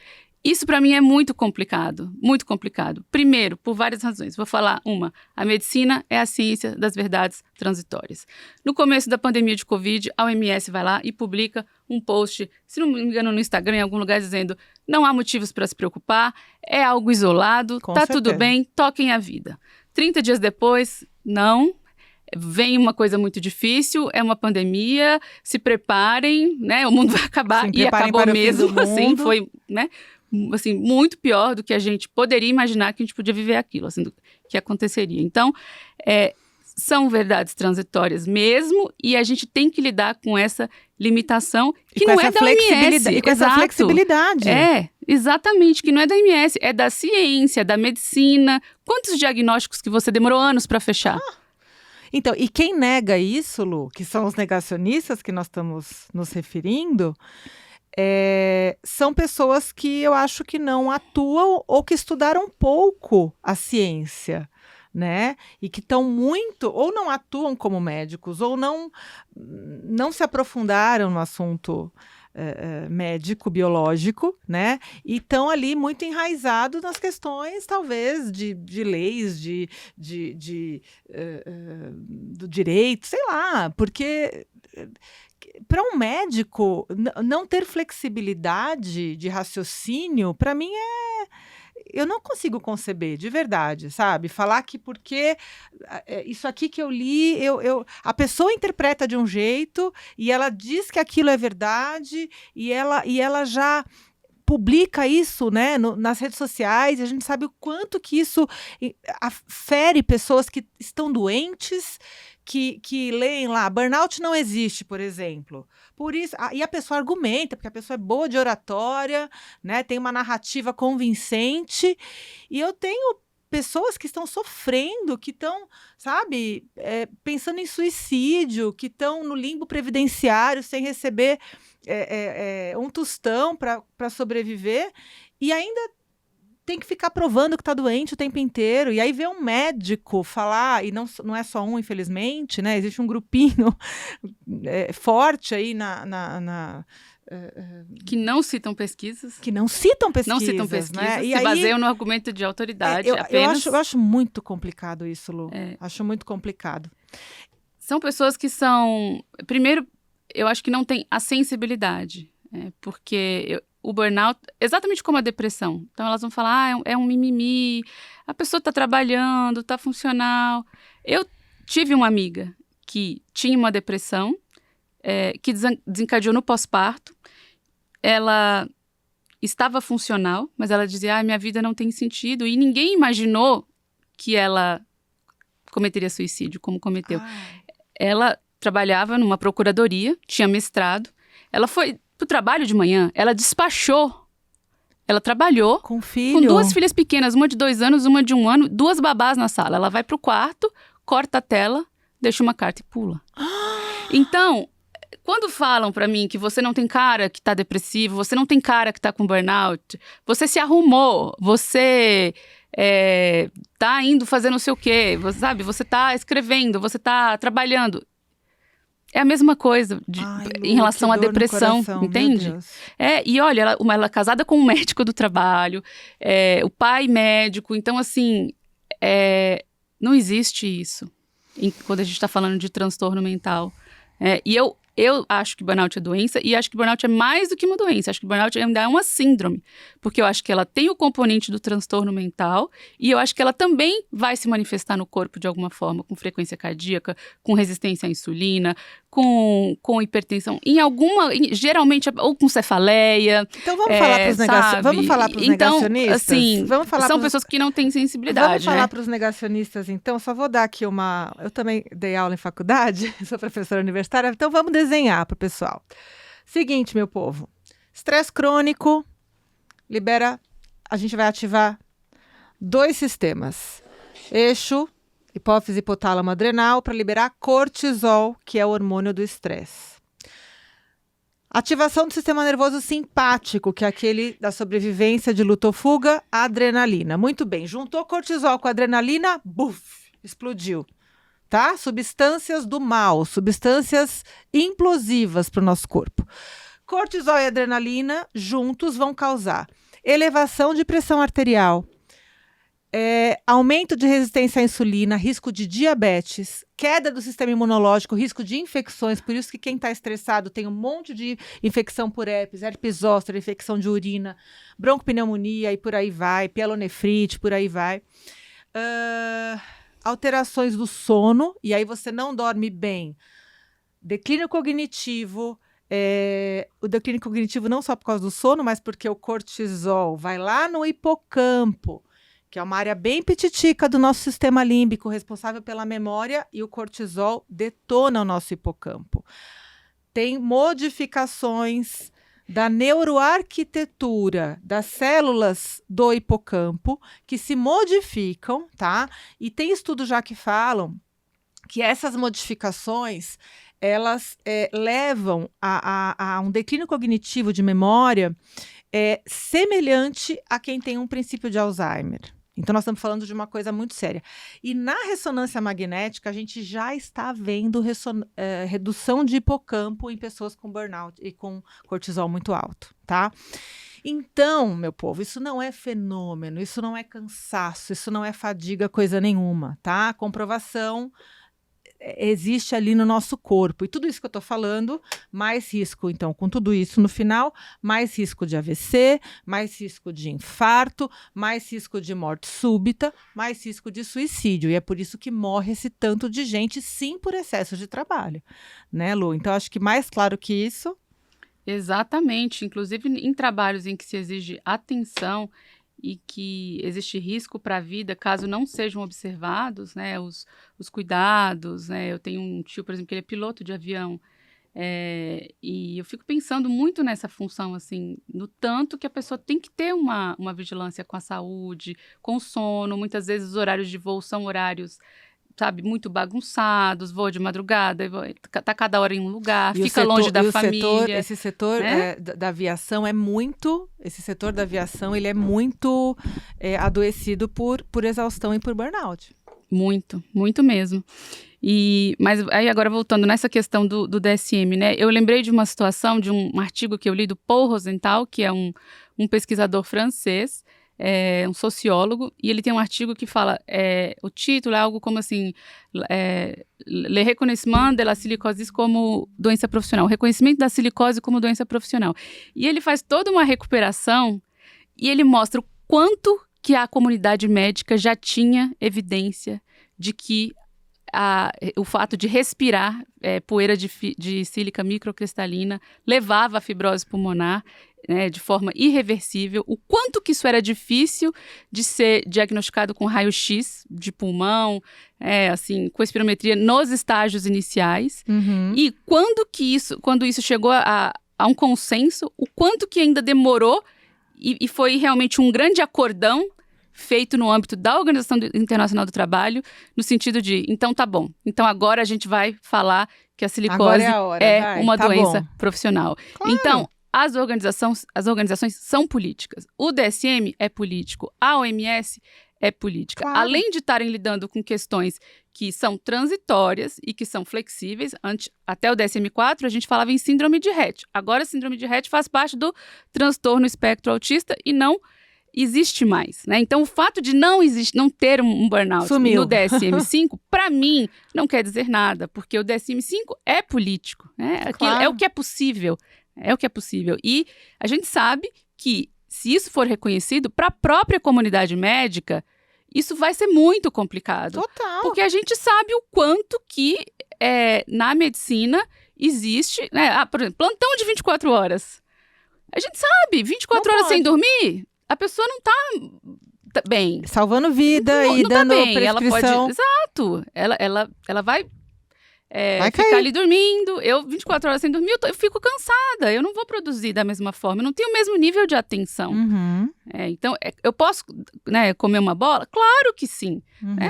isso, para mim, é muito complicado, muito complicado. Primeiro, por várias razões. Vou falar uma. A medicina é a ciência das verdades transitórias. No começo da pandemia de Covid, a OMS vai lá e publica um post, se não me engano, no Instagram, em algum lugar, dizendo não há motivos para se preocupar, é algo isolado, tá tudo bem, toquem a vida. 30 dias depois, não. vem uma coisa muito difícil, é uma pandemia, se preparem, né? O mundo vai acabar. Sim, E acabou para o fim mesmo, do assim, mundo. foi, né? Assim, muito pior do que a gente poderia imaginar que a gente podia viver aquilo, assim, que aconteceria. Então, são verdades transitórias mesmo, e a gente tem que lidar com essa limitação que não é da OMS. E com essa flexibilidade. Exatamente, que não é da OMS, é da ciência, da medicina. Quantos diagnósticos que você demorou anos para fechar? Então, e quem nega isso, Lu, que são os negacionistas que nós estamos nos referindo, são pessoas que eu acho que não atuam ou que estudaram pouco a ciência, né? E que estão muito, ou não atuam como médicos, ou não se aprofundaram no assunto médico, biológico, né? E estão ali muito enraizados nas questões, talvez, de leis, do direito, sei lá, porque para um médico não ter flexibilidade de raciocínio, para mim eu não consigo conceber, de verdade, sabe? Falar que porque isso aqui que eu li, a pessoa interpreta de um jeito e ela diz que aquilo é verdade e ela já publica isso, né, nas redes sociais, e a gente sabe o quanto que isso fere pessoas que estão doentes, que leem lá, burnout não existe, por exemplo. Por isso, e a pessoa argumenta, porque a pessoa é boa de oratória, né, tem uma narrativa convincente, e eu tenho pessoas que estão sofrendo, que estão, sabe, pensando em suicídio, que estão no limbo previdenciário sem receber um tostão para sobreviver, e ainda tem que ficar provando que está doente o tempo inteiro. E aí vê um médico falar, e não é só um, infelizmente, né? Existe um grupinho forte aí que não citam pesquisas. Que não citam pesquisas. Não citam pesquisas, né? Se baseiam no argumento de autoridade. Eu acho muito complicado isso, Lu. Acho muito complicado. São pessoas que são... Primeiro, eu acho que não tem a sensibilidade. Porque o burnout, exatamente como a depressão. Então, elas vão falar, é um mimimi, a pessoa está trabalhando, está funcional. Eu tive uma amiga que tinha uma depressão, que desencadeou no pós-parto. Ela estava funcional, mas ela dizia, minha vida não tem sentido. E ninguém imaginou que ela cometeria suicídio, como cometeu. Ela trabalhava numa procuradoria, tinha mestrado. Ela foi pro trabalho de manhã, ela despachou. Ela trabalhou com filho, com 2 filhas pequenas, uma de 2 anos, uma de 1 ano, 2 babás na sala. Ela vai pro quarto, corta a tela, deixa uma carta e pula. Então, quando falam pra mim que você não tem cara que tá depressivo, você não tem cara que tá com burnout, você se arrumou, você tá indo fazer não sei o quê, você, sabe? Você tá escrevendo, você tá trabalhando. É a mesma coisa em relação à depressão, entende? E olha, ela é casada com um médico do trabalho, o pai médico, então assim, não existe isso quando a gente está falando de transtorno mental. E eu acho que burnout é doença e acho que burnout é mais do que uma doença. Acho que burnout ainda é uma síndrome, porque eu acho que ela tem o componente do transtorno mental e eu acho que ela também vai se manifestar no corpo de alguma forma, com frequência cardíaca, com resistência à insulina, com hipertensão, geralmente, ou com cefaleia. Então vamos falar para os negacionistas? Assim, são pessoas que não têm sensibilidade. Vamos falar para os negacionistas, então. Só vou dar aqui eu também dei aula em faculdade, sou professora universitária, então vamos desenhar para o pessoal. Seguinte, meu povo, estresse crônico a gente vai ativar 2 sistemas. Eixo, hipófise hipotálamo adrenal, para liberar cortisol, que é o hormônio do estresse. Ativação do sistema nervoso simpático, que é aquele da sobrevivência de luta ou fuga, adrenalina. Muito bem, juntou cortisol com adrenalina, buf, explodiu. Tá? Substâncias do mal, substâncias implosivas para o nosso corpo. Cortisol e adrenalina juntos vão causar elevação de pressão arterial, aumento de resistência à insulina, risco de diabetes, queda do sistema imunológico, risco de infecções. Por isso que quem está estressado tem um monte de infecção por herpes zoster, infecção de urina, broncopneumonia e por aí vai, pielonefrite, por aí vai. alterações do sono, e aí você não dorme bem. Declínio cognitivo, o declínio cognitivo não só por causa do sono, mas porque o cortisol vai lá no hipocampo, que é uma área bem pititica do nosso sistema límbico, responsável pela memória, e o cortisol detona o nosso hipocampo. Tem modificações da neuroarquitetura das células do hipocampo que se modificam, tá? E tem estudos já que falam que essas modificações elas levam a um declínio cognitivo de memória semelhante a quem tem um princípio de Alzheimer. Então, nós estamos falando de uma coisa muito séria. E na ressonância magnética, a gente já está vendo redução de hipocampo em pessoas com burnout e com cortisol muito alto, tá? Então, meu povo, isso não é fenômeno, isso não é cansaço, isso não é fadiga, coisa nenhuma, tá? A comprovação existe ali no nosso corpo. E tudo isso que eu estou falando, mais risco, então, com tudo isso no final, mais risco de AVC, mais risco de infarto, mais risco de morte súbita, mais risco de suicídio. E é por isso que morre esse tanto de gente, sim, por excesso de trabalho. Né, Lu? Então, acho que mais claro que isso... Exatamente. Inclusive, em trabalhos em que se exige atenção e que existe risco para a vida, caso não sejam observados, né, os cuidados, né? Eu tenho um tio, por exemplo, que ele é piloto de avião, e eu fico pensando muito nessa função, assim, no tanto que a pessoa tem que ter uma vigilância com a saúde, com o sono. Muitas vezes os horários de voo são horários, sabe, muito bagunçados, voa de madrugada, tá cada hora em um lugar, e fica longe da família. Esse setor da aviação esse setor da aviação, ele é muito adoecido por exaustão e por burnout. Muito, muito mesmo. Mas aí agora voltando nessa questão do DSM, né? Eu lembrei de uma situação, de um artigo que eu li do Paul Rosenthal, que é um pesquisador francês, um sociólogo, e ele tem um artigo que fala, o título é algo como assim, Le reconhecement de la silicose como doença profissional, o reconhecimento da silicose como doença profissional. E ele faz toda uma recuperação e ele mostra o quanto que a comunidade médica já tinha evidência de que o fato de respirar poeira de sílica microcristalina levava à fibrose pulmonar, né, de forma irreversível, o quanto que isso era difícil de ser diagnosticado com raio-x de pulmão, assim, com espirometria nos estágios iniciais, e quando isso chegou a um consenso, o quanto que ainda demorou e foi realmente um grande acordão feito no âmbito da Organização Internacional do Trabalho, no sentido de, então tá bom, então agora a gente vai falar que a silicose uma doença profissional. Claro. Então, as organizações são políticas. O DSM é político, a OMS é política. Claro. Além de estarem lidando com questões que são transitórias e que são flexíveis, até o DSM-4 a gente falava em síndrome de Rett. Agora a síndrome de Rett faz parte do transtorno espectro autista e não existe mais, né? Então, o fato de não ter um burnout Sumiu. no DSM-5, para mim, não quer dizer nada, porque o DSM-5 é político, né? Claro. É o que é possível. É o que é possível. E a gente sabe que, se isso for reconhecido, para a própria comunidade médica, isso vai ser muito complicado. Total. Porque a gente sabe o quanto que na medicina existe, né? Por exemplo, plantão de 24 horas. A gente sabe, 24 horas sem dormir, a pessoa não tá bem. Salvando vida não e tá dando bem. prescrição. Exato. Ela vai vai ficar cair. ali dormindo. Eu, 24 horas sem dormir, eu fico cansada. Eu não vou produzir da mesma forma. Eu não tenho o mesmo nível de atenção. Então, eu posso, né, comer uma bola? Claro que sim.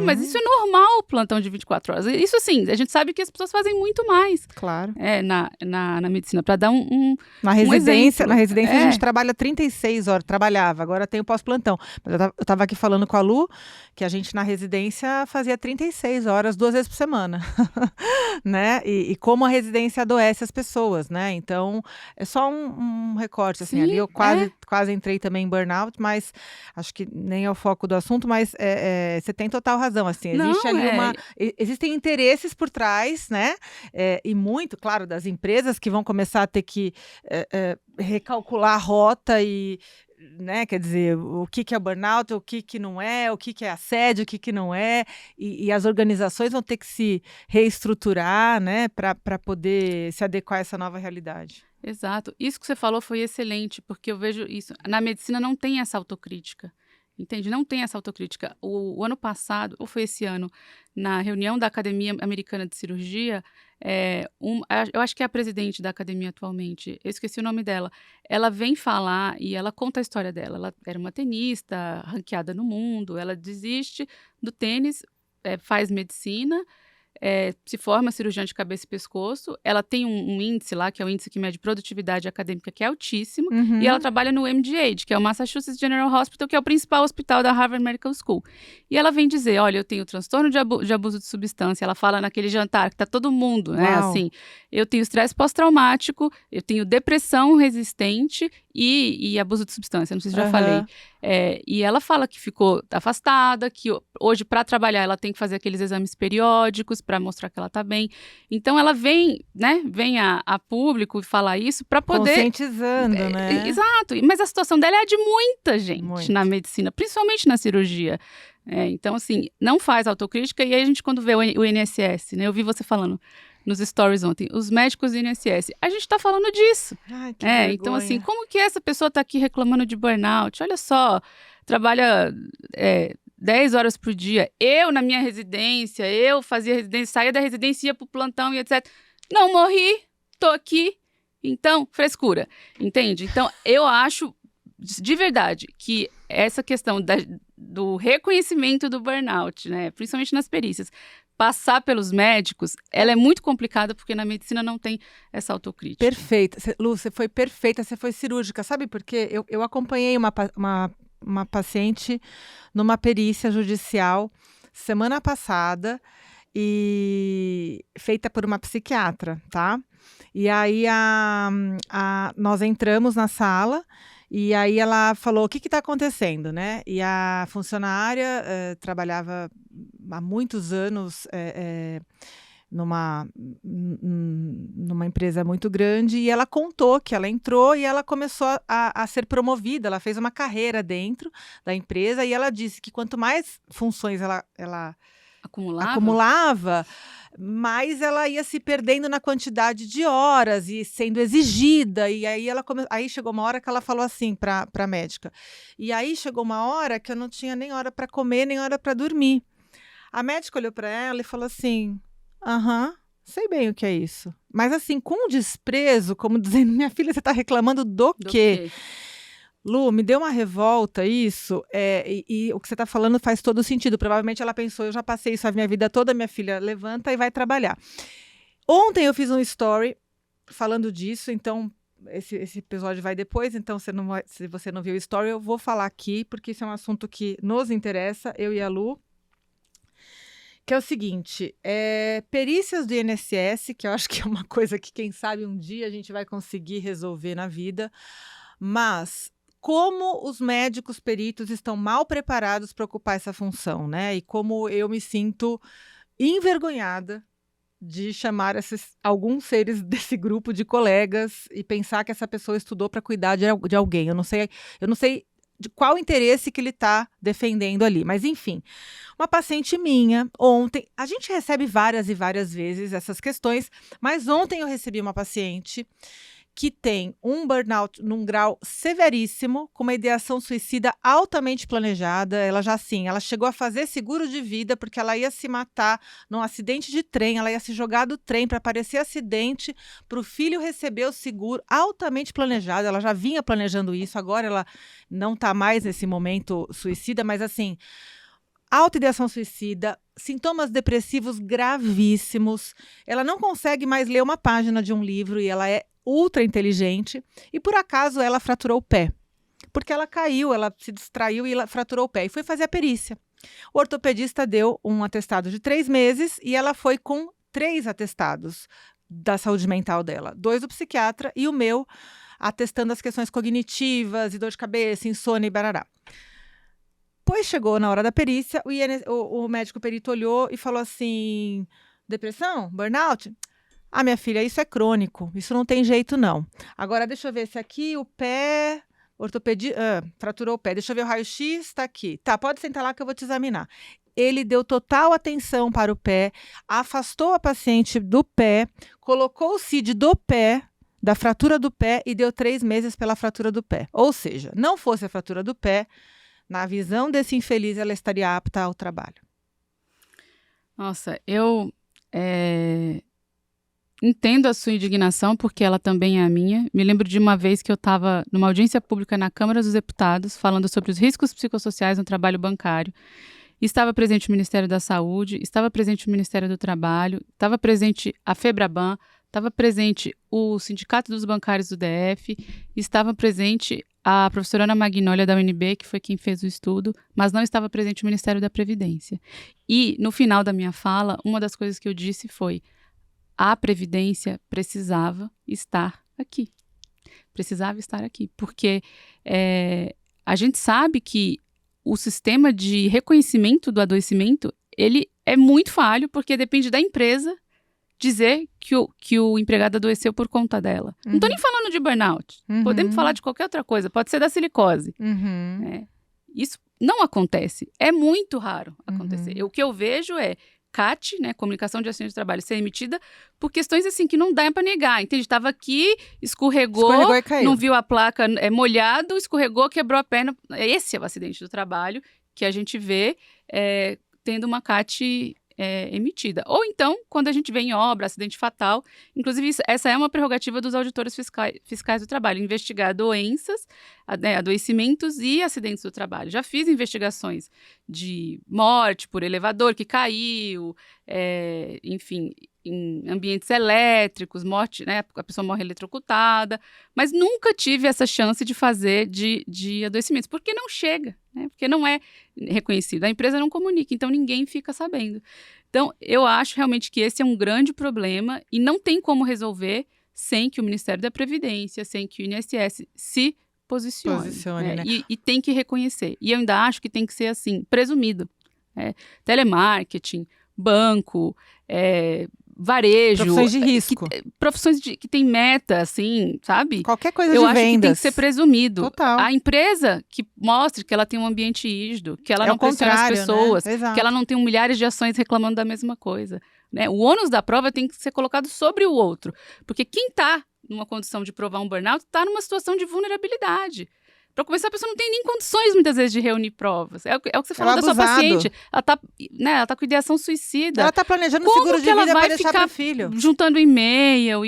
Mas isso é normal, o plantão de 24 horas. Isso, assim, a gente sabe que as pessoas fazem muito mais. Claro. Na medicina. Para dar Na residência, exemplo. A gente trabalha 36 horas. Trabalhava, agora tem o pós-plantão. Mas eu estava aqui falando com a Lu, que a gente na residência fazia 36 horas, 2 vezes por semana. Né? E como a residência adoece as pessoas, né? Então, é só um recorte, assim. Sim, ali eu quase entrei também em burnout, mas acho que nem é o foco do assunto, mas você tem total razão, assim. Existem interesses por trás, né? E muito, claro, das empresas que vão começar a ter que recalcular a rota e né? Quer dizer, o que é burnout, o que não é, o que é assédio, o que não é, e as organizações vão ter que se reestruturar, né, para poder se adequar a essa nova realidade. Exato. Isso que você falou foi excelente, porque eu vejo isso. Na medicina não tem essa autocrítica, entende? Não tem essa autocrítica. O ano passado, ou foi esse ano, na reunião da Academia Americana de Cirurgia, eu acho que é a presidente da academia atualmente, eu esqueci o nome dela, ela vem falar e ela conta a história dela. Ela era uma tenista, ranqueada no mundo, ela desiste do tênis, faz medicina, se forma cirurgiã de cabeça e pescoço, ela tem um índice lá, que é o índice que mede produtividade acadêmica, que é altíssimo, e ela trabalha no MGH, que é o Massachusetts General Hospital, que é o principal hospital da Harvard Medical School. E ela vem dizer, olha, eu tenho transtorno de abuso de substância, ela fala naquele jantar, que tá todo mundo, né, assim, eu tenho estresse pós-traumático, eu tenho depressão resistente e abuso de substância, não sei se já falei. E ela fala que ficou afastada, que hoje, para trabalhar, ela tem que fazer aqueles exames periódicos para mostrar que ela está bem. Então, ela vem a público falar isso para poder... Conscientizando, né? Exato. Mas a situação dela é a de muita gente na medicina, principalmente na cirurgia. Então, assim, não faz autocrítica. E aí, a gente, quando vê o INSS, né? Eu vi você falando nos stories ontem, os médicos do INSS, a gente está falando disso. Ai, que vergonha. Então, assim, como que essa pessoa está aqui reclamando de burnout? Olha só, trabalha 10 horas por dia. Eu, na minha residência, eu fazia residência, saía da residência, ia para o plantão e etc. Não morri, tô aqui. Então, frescura, entende? Então, eu acho, de verdade, que essa questão do reconhecimento do burnout, né, principalmente nas perícias, passar pelos médicos, ela é muito complicada porque na medicina não tem essa autocrítica. Perfeita. Lu, você foi perfeita, você foi cirúrgica. Sabe por quê? Eu acompanhei uma paciente numa perícia judicial semana passada e feita por uma psiquiatra, tá? E aí nós entramos na sala e aí ela falou, o que está acontecendo, né? E a funcionária trabalhava há muitos anos numa empresa muito grande e ela contou que ela entrou e ela começou a ser promovida, ela fez uma carreira dentro da empresa e ela disse que quanto mais funções ela acumulava, mais ela ia se perdendo na quantidade de horas e sendo exigida. E aí aí chegou uma hora que ela falou assim para a médica. E aí chegou uma hora que eu não tinha nem hora para comer, nem hora para dormir. A médica olhou para ela e falou assim: sei bem o que é isso. Mas assim, com desprezo, como dizendo, minha filha, você está reclamando do quê? Lu, me deu uma revolta isso, e o que você está falando faz todo sentido. Provavelmente ela pensou, eu já passei isso a minha vida toda, minha filha levanta e vai trabalhar. Ontem eu fiz um story falando disso, então esse episódio vai depois, então se você não viu o story, eu vou falar aqui, porque isso é um assunto que nos interessa, eu e a Lu. Que é o seguinte, perícias do INSS, que eu acho que é uma coisa que, quem sabe, um dia a gente vai conseguir resolver na vida, mas como os médicos peritos estão mal preparados para ocupar essa função, né? E como eu me sinto envergonhada de chamar alguns seres desse grupo de colegas e pensar que essa pessoa estudou para cuidar de alguém. Eu não sei de qual interesse que ele está defendendo ali. Mas, enfim, uma paciente minha, ontem, a gente recebe várias e várias vezes essas questões, mas ontem eu recebi uma paciente que tem um burnout num grau severíssimo, com uma ideação suicida altamente planejada. Ela chegou a fazer seguro de vida porque ela ia se matar num acidente de trem, ela ia se jogar do trem para parecer acidente, para o filho receber o seguro, altamente planejado. Ela já vinha planejando isso, agora ela não está mais nesse momento suicida, mas assim, autoideação suicida, sintomas depressivos gravíssimos, ela não consegue mais ler uma página de um livro e ela é ultra inteligente, e por acaso ela fraturou o pé, porque ela caiu, ela se distraiu e ela fraturou o pé, e foi fazer a perícia. O ortopedista deu um atestado de 3 meses, e ela foi com 3 atestados da saúde mental dela, 2 do psiquiatra e o meu, atestando as questões cognitivas, e dor de cabeça, insônia e barará. Pois chegou na hora da perícia, o médico perito olhou e falou assim, depressão? Burnout? Minha filha, isso é crônico, isso não tem jeito não. Agora deixa eu ver se aqui o pé ortopedia, fraturou o pé, deixa eu ver o raio-x, tá aqui. Tá, pode sentar lá que eu vou te examinar. Ele deu total atenção para o pé, afastou a paciente do pé, colocou o CID do pé, da fratura do pé, e deu 3 meses pela fratura do pé. Ou seja, não fosse a fratura do pé, na visão desse infeliz, ela estaria apta ao trabalho. Nossa, eu entendo a sua indignação, porque ela também é a minha. Me lembro de uma vez que eu estava numa audiência pública na Câmara dos Deputados, falando sobre os riscos psicossociais no trabalho bancário. Estava presente o Ministério da Saúde, estava presente o Ministério do Trabalho, estava presente a FEBRABAN, estava presente o Sindicato dos Bancários do DF, estava presente a professora Ana Magnólia da UNB, que foi quem fez o estudo, mas não estava presente o Ministério da Previdência. E, no final da minha fala, uma das coisas que eu disse foi: a Previdência precisava estar aqui. Precisava estar aqui, porque a gente sabe que o sistema de reconhecimento do adoecimento, ele é muito falho, porque depende da empresa dizer que o empregado adoeceu por conta dela. Não estou nem falando de burnout. Podemos falar de qualquer outra coisa. Pode ser da silicose. Isso não acontece. É muito raro acontecer. O que eu vejo é CAT, né, Comunicação de Acidente de Trabalho, ser emitida por questões assim que não dá para negar. Entende? Estava aqui, escorregou e caiu. Não viu a placa molhado, escorregou, quebrou a perna. Esse é o acidente do trabalho que a gente vê tendo uma CAT emitida. Ou então, quando a gente vê em obra, acidente fatal, inclusive essa é uma prerrogativa dos auditores fiscais do trabalho, investigar doenças, adoecimentos e acidentes do trabalho. Já fiz investigações de morte por elevador que caiu, enfim, em ambientes elétricos, morte, né, a pessoa morre eletrocutada, mas nunca tive essa chance de fazer de adoecimentos, porque não chega, né, porque não é reconhecido. A empresa não comunica, então ninguém fica sabendo. Então, eu acho realmente que esse é um grande problema e não tem como resolver sem que o Ministério da Previdência, sem que o INSS se posicione, né? E tem que reconhecer. E eu ainda acho que tem que ser assim, presumido. Telemarketing, banco, varejo. Profissões de risco. Profissões que tem meta, assim, sabe? Qualquer coisa eu de acho vendas. Que tem que ser presumido. Total. A empresa que mostre que ela tem um ambiente rígido, que ela não pressiona as pessoas, né? que ela não tem milhares de ações reclamando da mesma coisa. Né? O ônus da prova tem que ser colocado sobre o outro. Porque quem está numa condição de provar um burnout está numa situação de vulnerabilidade. Para começar, a pessoa não tem nem condições, muitas vezes, de reunir provas. É o que você falou da sua paciente. Ela tá com ideação suicida. Ela está planejando um seguro de vida para deixar para o filho. Juntando e-mail.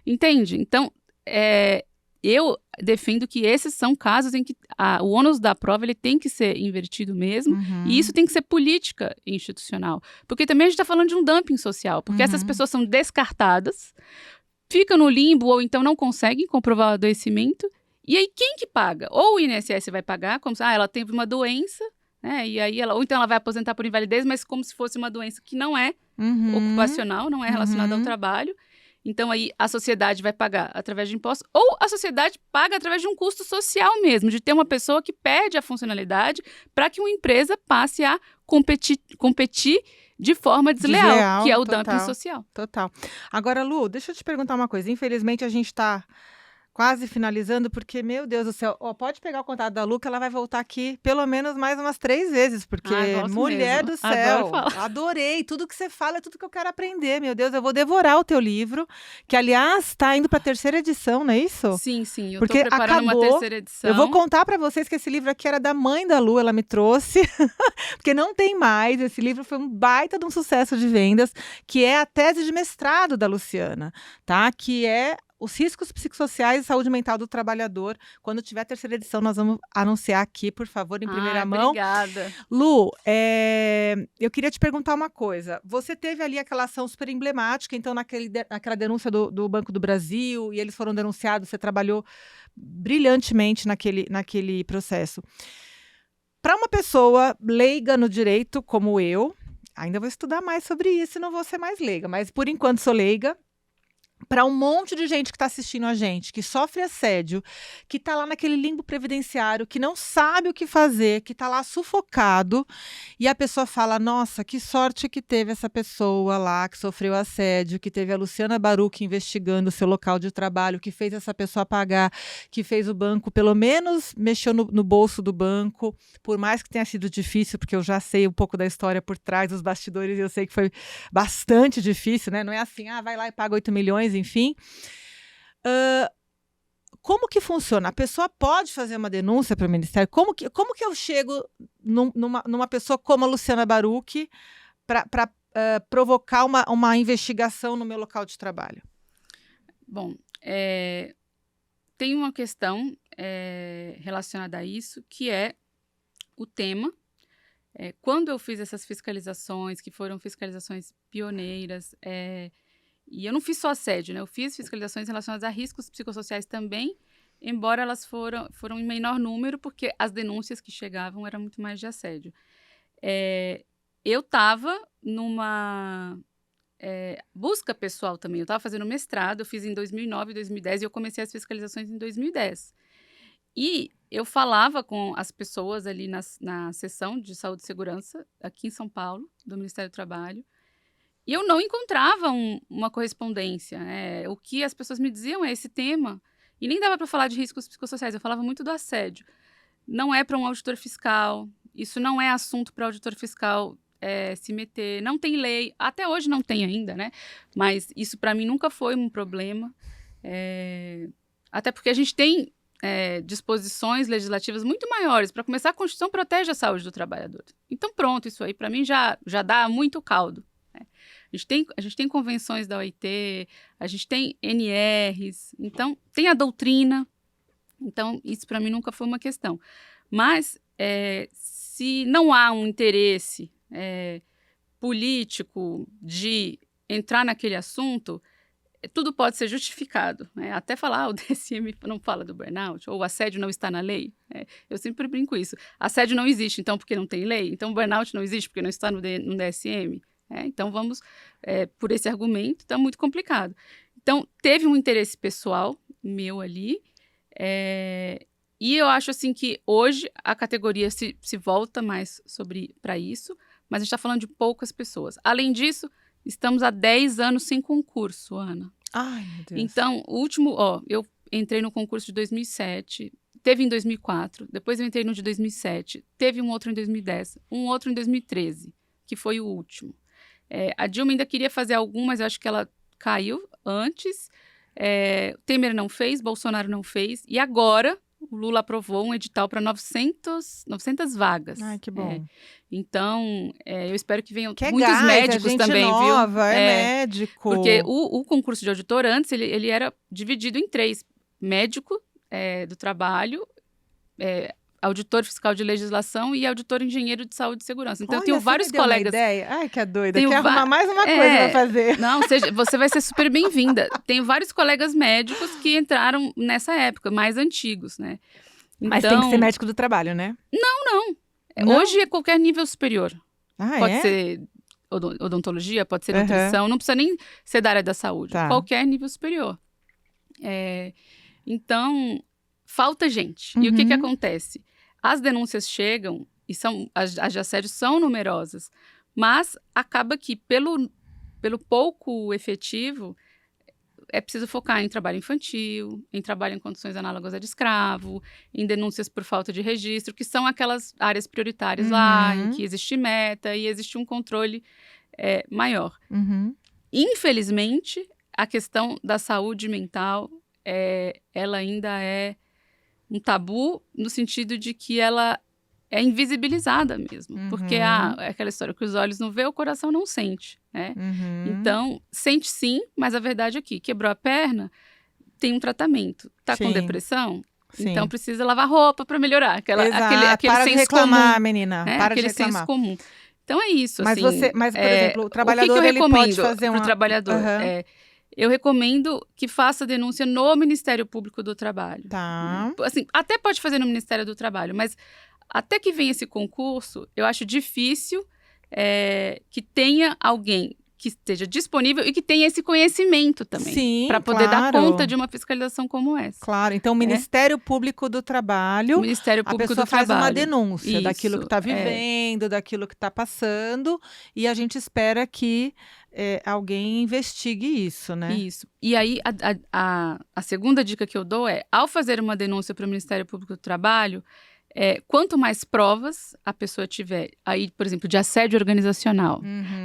Entende? Então, eu defendo que esses são casos em que o ônus da prova ele tem que ser invertido mesmo. E isso tem que ser política institucional. Porque também a gente está falando de um dumping social. Porque essas pessoas são descartadas, ficam no limbo ou então não conseguem comprovar o adoecimento. E aí, quem que paga? Ou o INSS vai pagar, como se ela teve uma doença, né? E aí ou então ela vai aposentar por invalidez, mas como se fosse uma doença que não é ocupacional, não é relacionada ao trabalho. Então, aí a sociedade vai pagar através de impostos, ou a sociedade paga através de um custo social mesmo, de ter uma pessoa que perde a funcionalidade para que uma empresa passe a competir de forma desleal, que é o dumping social. Total. Agora, Lu, deixa eu te perguntar uma coisa. Infelizmente, a gente está quase finalizando, porque, meu Deus do céu, pode pegar o contato da Lu, que ela vai voltar aqui pelo menos mais umas 3 vezes, porque, mulher do céu, adorei, tudo que você fala é tudo que eu quero aprender, meu Deus, eu vou devorar o teu livro, que, aliás, está indo para a 3ª edição, não é isso? Sim, eu estou preparando uma 3ª edição. Eu vou contar para vocês que esse livro aqui era da mãe da Lu, ela me trouxe, porque não tem mais, esse livro foi um baita de um sucesso de vendas, que é a tese de mestrado da Luciana, tá? Que é os riscos psicossociais e saúde mental do trabalhador. Quando tiver a 3ª edição, nós vamos anunciar aqui, por favor, em primeira mão. Obrigada. Lu, eu queria te perguntar uma coisa. Você teve ali aquela ação super emblemática, então, naquela denúncia do Banco do Brasil, e eles foram denunciados, você trabalhou brilhantemente naquele processo. Para uma pessoa leiga no direito, como eu, ainda vou estudar mais sobre isso e não vou ser mais leiga, mas por enquanto sou leiga. para um monte de gente que está assistindo a gente, que sofre assédio, que está lá naquele limbo previdenciário, que não sabe o que fazer, que está lá sufocado, e a pessoa fala, nossa, que sorte que teve essa pessoa lá que sofreu assédio, que teve a Luciana Baruch investigando o seu local de trabalho, que fez essa pessoa pagar, que fez o banco, pelo menos mexeu no bolso do banco, por mais que tenha sido difícil, porque eu já sei um pouco da história por trás dos bastidores, e eu sei que foi bastante difícil, né? Não é assim, vai lá e paga 8 milhões, enfim. Como que funciona? A pessoa pode fazer uma denúncia para o Ministério? Como que eu chego numa pessoa como a Luciana Baruch para provocar uma investigação no meu local de trabalho? Bom, tem uma questão relacionada a isso, que é o tema. Quando eu fiz essas fiscalizações, que foram fiscalizações pioneiras, e eu não fiz só assédio, né? Eu fiz fiscalizações relacionadas a riscos psicossociais também, embora elas foram em menor número, porque as denúncias que chegavam eram muito mais de assédio. Eu estava numa busca pessoal também. Eu estava fazendo mestrado, eu fiz em 2009, 2010, e eu comecei as fiscalizações em 2010. E eu falava com as pessoas ali na seção de saúde e segurança, aqui em São Paulo, do Ministério do Trabalho, e eu não encontrava uma correspondência. O que as pessoas me diziam é esse tema, e nem dava para falar de riscos psicossociais, eu falava muito do assédio. Não é para um auditor fiscal, isso não é assunto para auditor fiscal se meter, não tem lei, até hoje não tem ainda, né? Mas isso para mim nunca foi um problema, até porque a gente tem disposições legislativas muito maiores. Para começar, a Constituição protege a saúde do trabalhador. Então, pronto, isso aí para mim já dá muito caldo. Né? A gente tem convenções da OIT, a gente tem NRs, então tem a doutrina. Então, isso para mim nunca foi uma questão. Mas, se não há um interesse político de entrar naquele assunto, tudo pode ser justificado, né? Até falar, o DSM não fala do burnout, ou o assédio não está na lei. Eu sempre brinco isso. Assédio não existe, então, porque não tem lei? Então, o burnout não existe porque não está no DSM? Então, vamos por esse argumento, então é muito complicado. Então, teve um interesse pessoal meu ali, e eu acho assim que hoje a categoria se volta mais para isso, mas a gente está falando de poucas pessoas. Além disso, estamos há 10 anos sem concurso, Ana. Ai, meu Deus. Então, o último, eu entrei no concurso de 2007, teve em 2004, depois eu entrei no de 2007, teve um outro em 2010, um outro em 2013, que foi o último. A Dilma ainda queria fazer algum, mas eu acho que ela caiu antes. Temer não fez, Bolsonaro não fez, e agora o Lula aprovou um edital para 900 vagas. Ai, que bom. Então, eu espero que venham que muitos gás, médicos gente também, nova, viu? Médico. Porque o concurso de auditor antes, ele era dividido em 3. Médico do trabalho, auditor fiscal de legislação e auditor engenheiro de saúde e segurança. Então, eu tenho vários colegas... Ideia. Ai, que doida. Quer arrumar mais uma coisa para fazer. Não, você vai ser super bem-vinda. Tenho vários colegas médicos que entraram nessa época, mais antigos, né? Então, mas tem que ser médico do trabalho, né? Não. Hoje é qualquer nível superior. Pode ser odontologia, pode ser nutrição, não precisa nem ser da área da saúde. Tá. Qualquer nível superior. Então, falta gente. E o que acontece? As denúncias chegam, e as de assédio são numerosas, mas acaba que, pelo pouco efetivo, é preciso focar em trabalho infantil, em trabalho em condições análogas a de escravo, em denúncias por falta de registro, que são aquelas áreas prioritárias lá, em que existe meta e existe um controle maior. Infelizmente, a questão da saúde mental, ela ainda é um tabu no sentido de que ela é invisibilizada mesmo. Porque é aquela história que os olhos não vê, o coração não sente, né? Então, sente sim, mas a verdade é que quebrou a perna, tem um tratamento. Tá com depressão? Sim. Então, precisa lavar roupa para melhorar. Aquele para senso de reclamar, comum, menina. Né? Para aquele de reclamar. senso comum. Então, é isso. Mas, assim, por exemplo, o trabalhador, o que eu ele pode fazer para o trabalhador? Eu recomendo que faça denúncia no Ministério Público do Trabalho. Tá. Assim, até pode fazer no Ministério do Trabalho, mas até que venha esse concurso, eu acho difícil que tenha alguém que esteja disponível e que tenha esse conhecimento também. Sim, para poder dar claro. conta de uma fiscalização como essa. Claro, então o Ministério Público do Trabalho, O Ministério Público a pessoa do faz Trabalho. uma denúncia daquilo que está Isso, vivendo, daquilo que está passando, e a gente espera que alguém investigue isso, né? Isso. E aí, a segunda dica que eu dou é, ao fazer uma denúncia para o Ministério Público do Trabalho, quanto mais provas a pessoa tiver, aí, por exemplo, de assédio organizacional,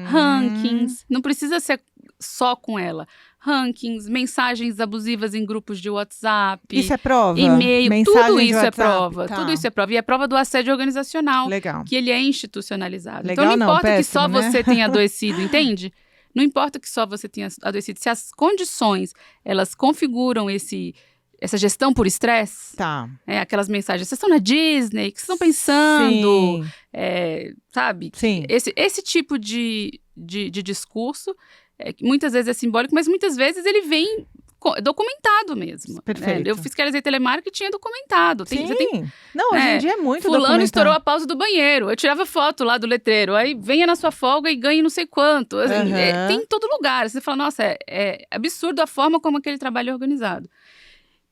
rankings, não precisa ser só com ela, rankings, mensagens abusivas em grupos de WhatsApp, Isso é prova? e-mail, Mensagem tudo de isso é WhatsApp? prova, Tá. tudo isso é prova. E é prova do assédio organizacional, Legal. que ele é institucionalizado. Legal Então não não, importa que péssimo, só né? você tenha adoecido, entende? Não importa que só você tenha adoecido, se as condições, elas configuram essa gestão por estresse, Tá. aquelas mensagens, vocês estão na Disney, o que vocês estão pensando? Sim. Sabe? Sim. Esse tipo de discurso, que muitas vezes é simbólico, mas muitas vezes ele vem documentado mesmo. Perfeito. Eu fiscalizei telemarketing e tinha documentado. Sim. Você tem, Não, hoje em dia é muito fulano documentado. estourou a pausa do banheiro. Eu tirava foto lá do letreiro. Aí venha na sua folga e ganhe não sei quanto. Assim, tem em todo lugar. Você fala, nossa, é absurdo a forma como aquele trabalho é organizado.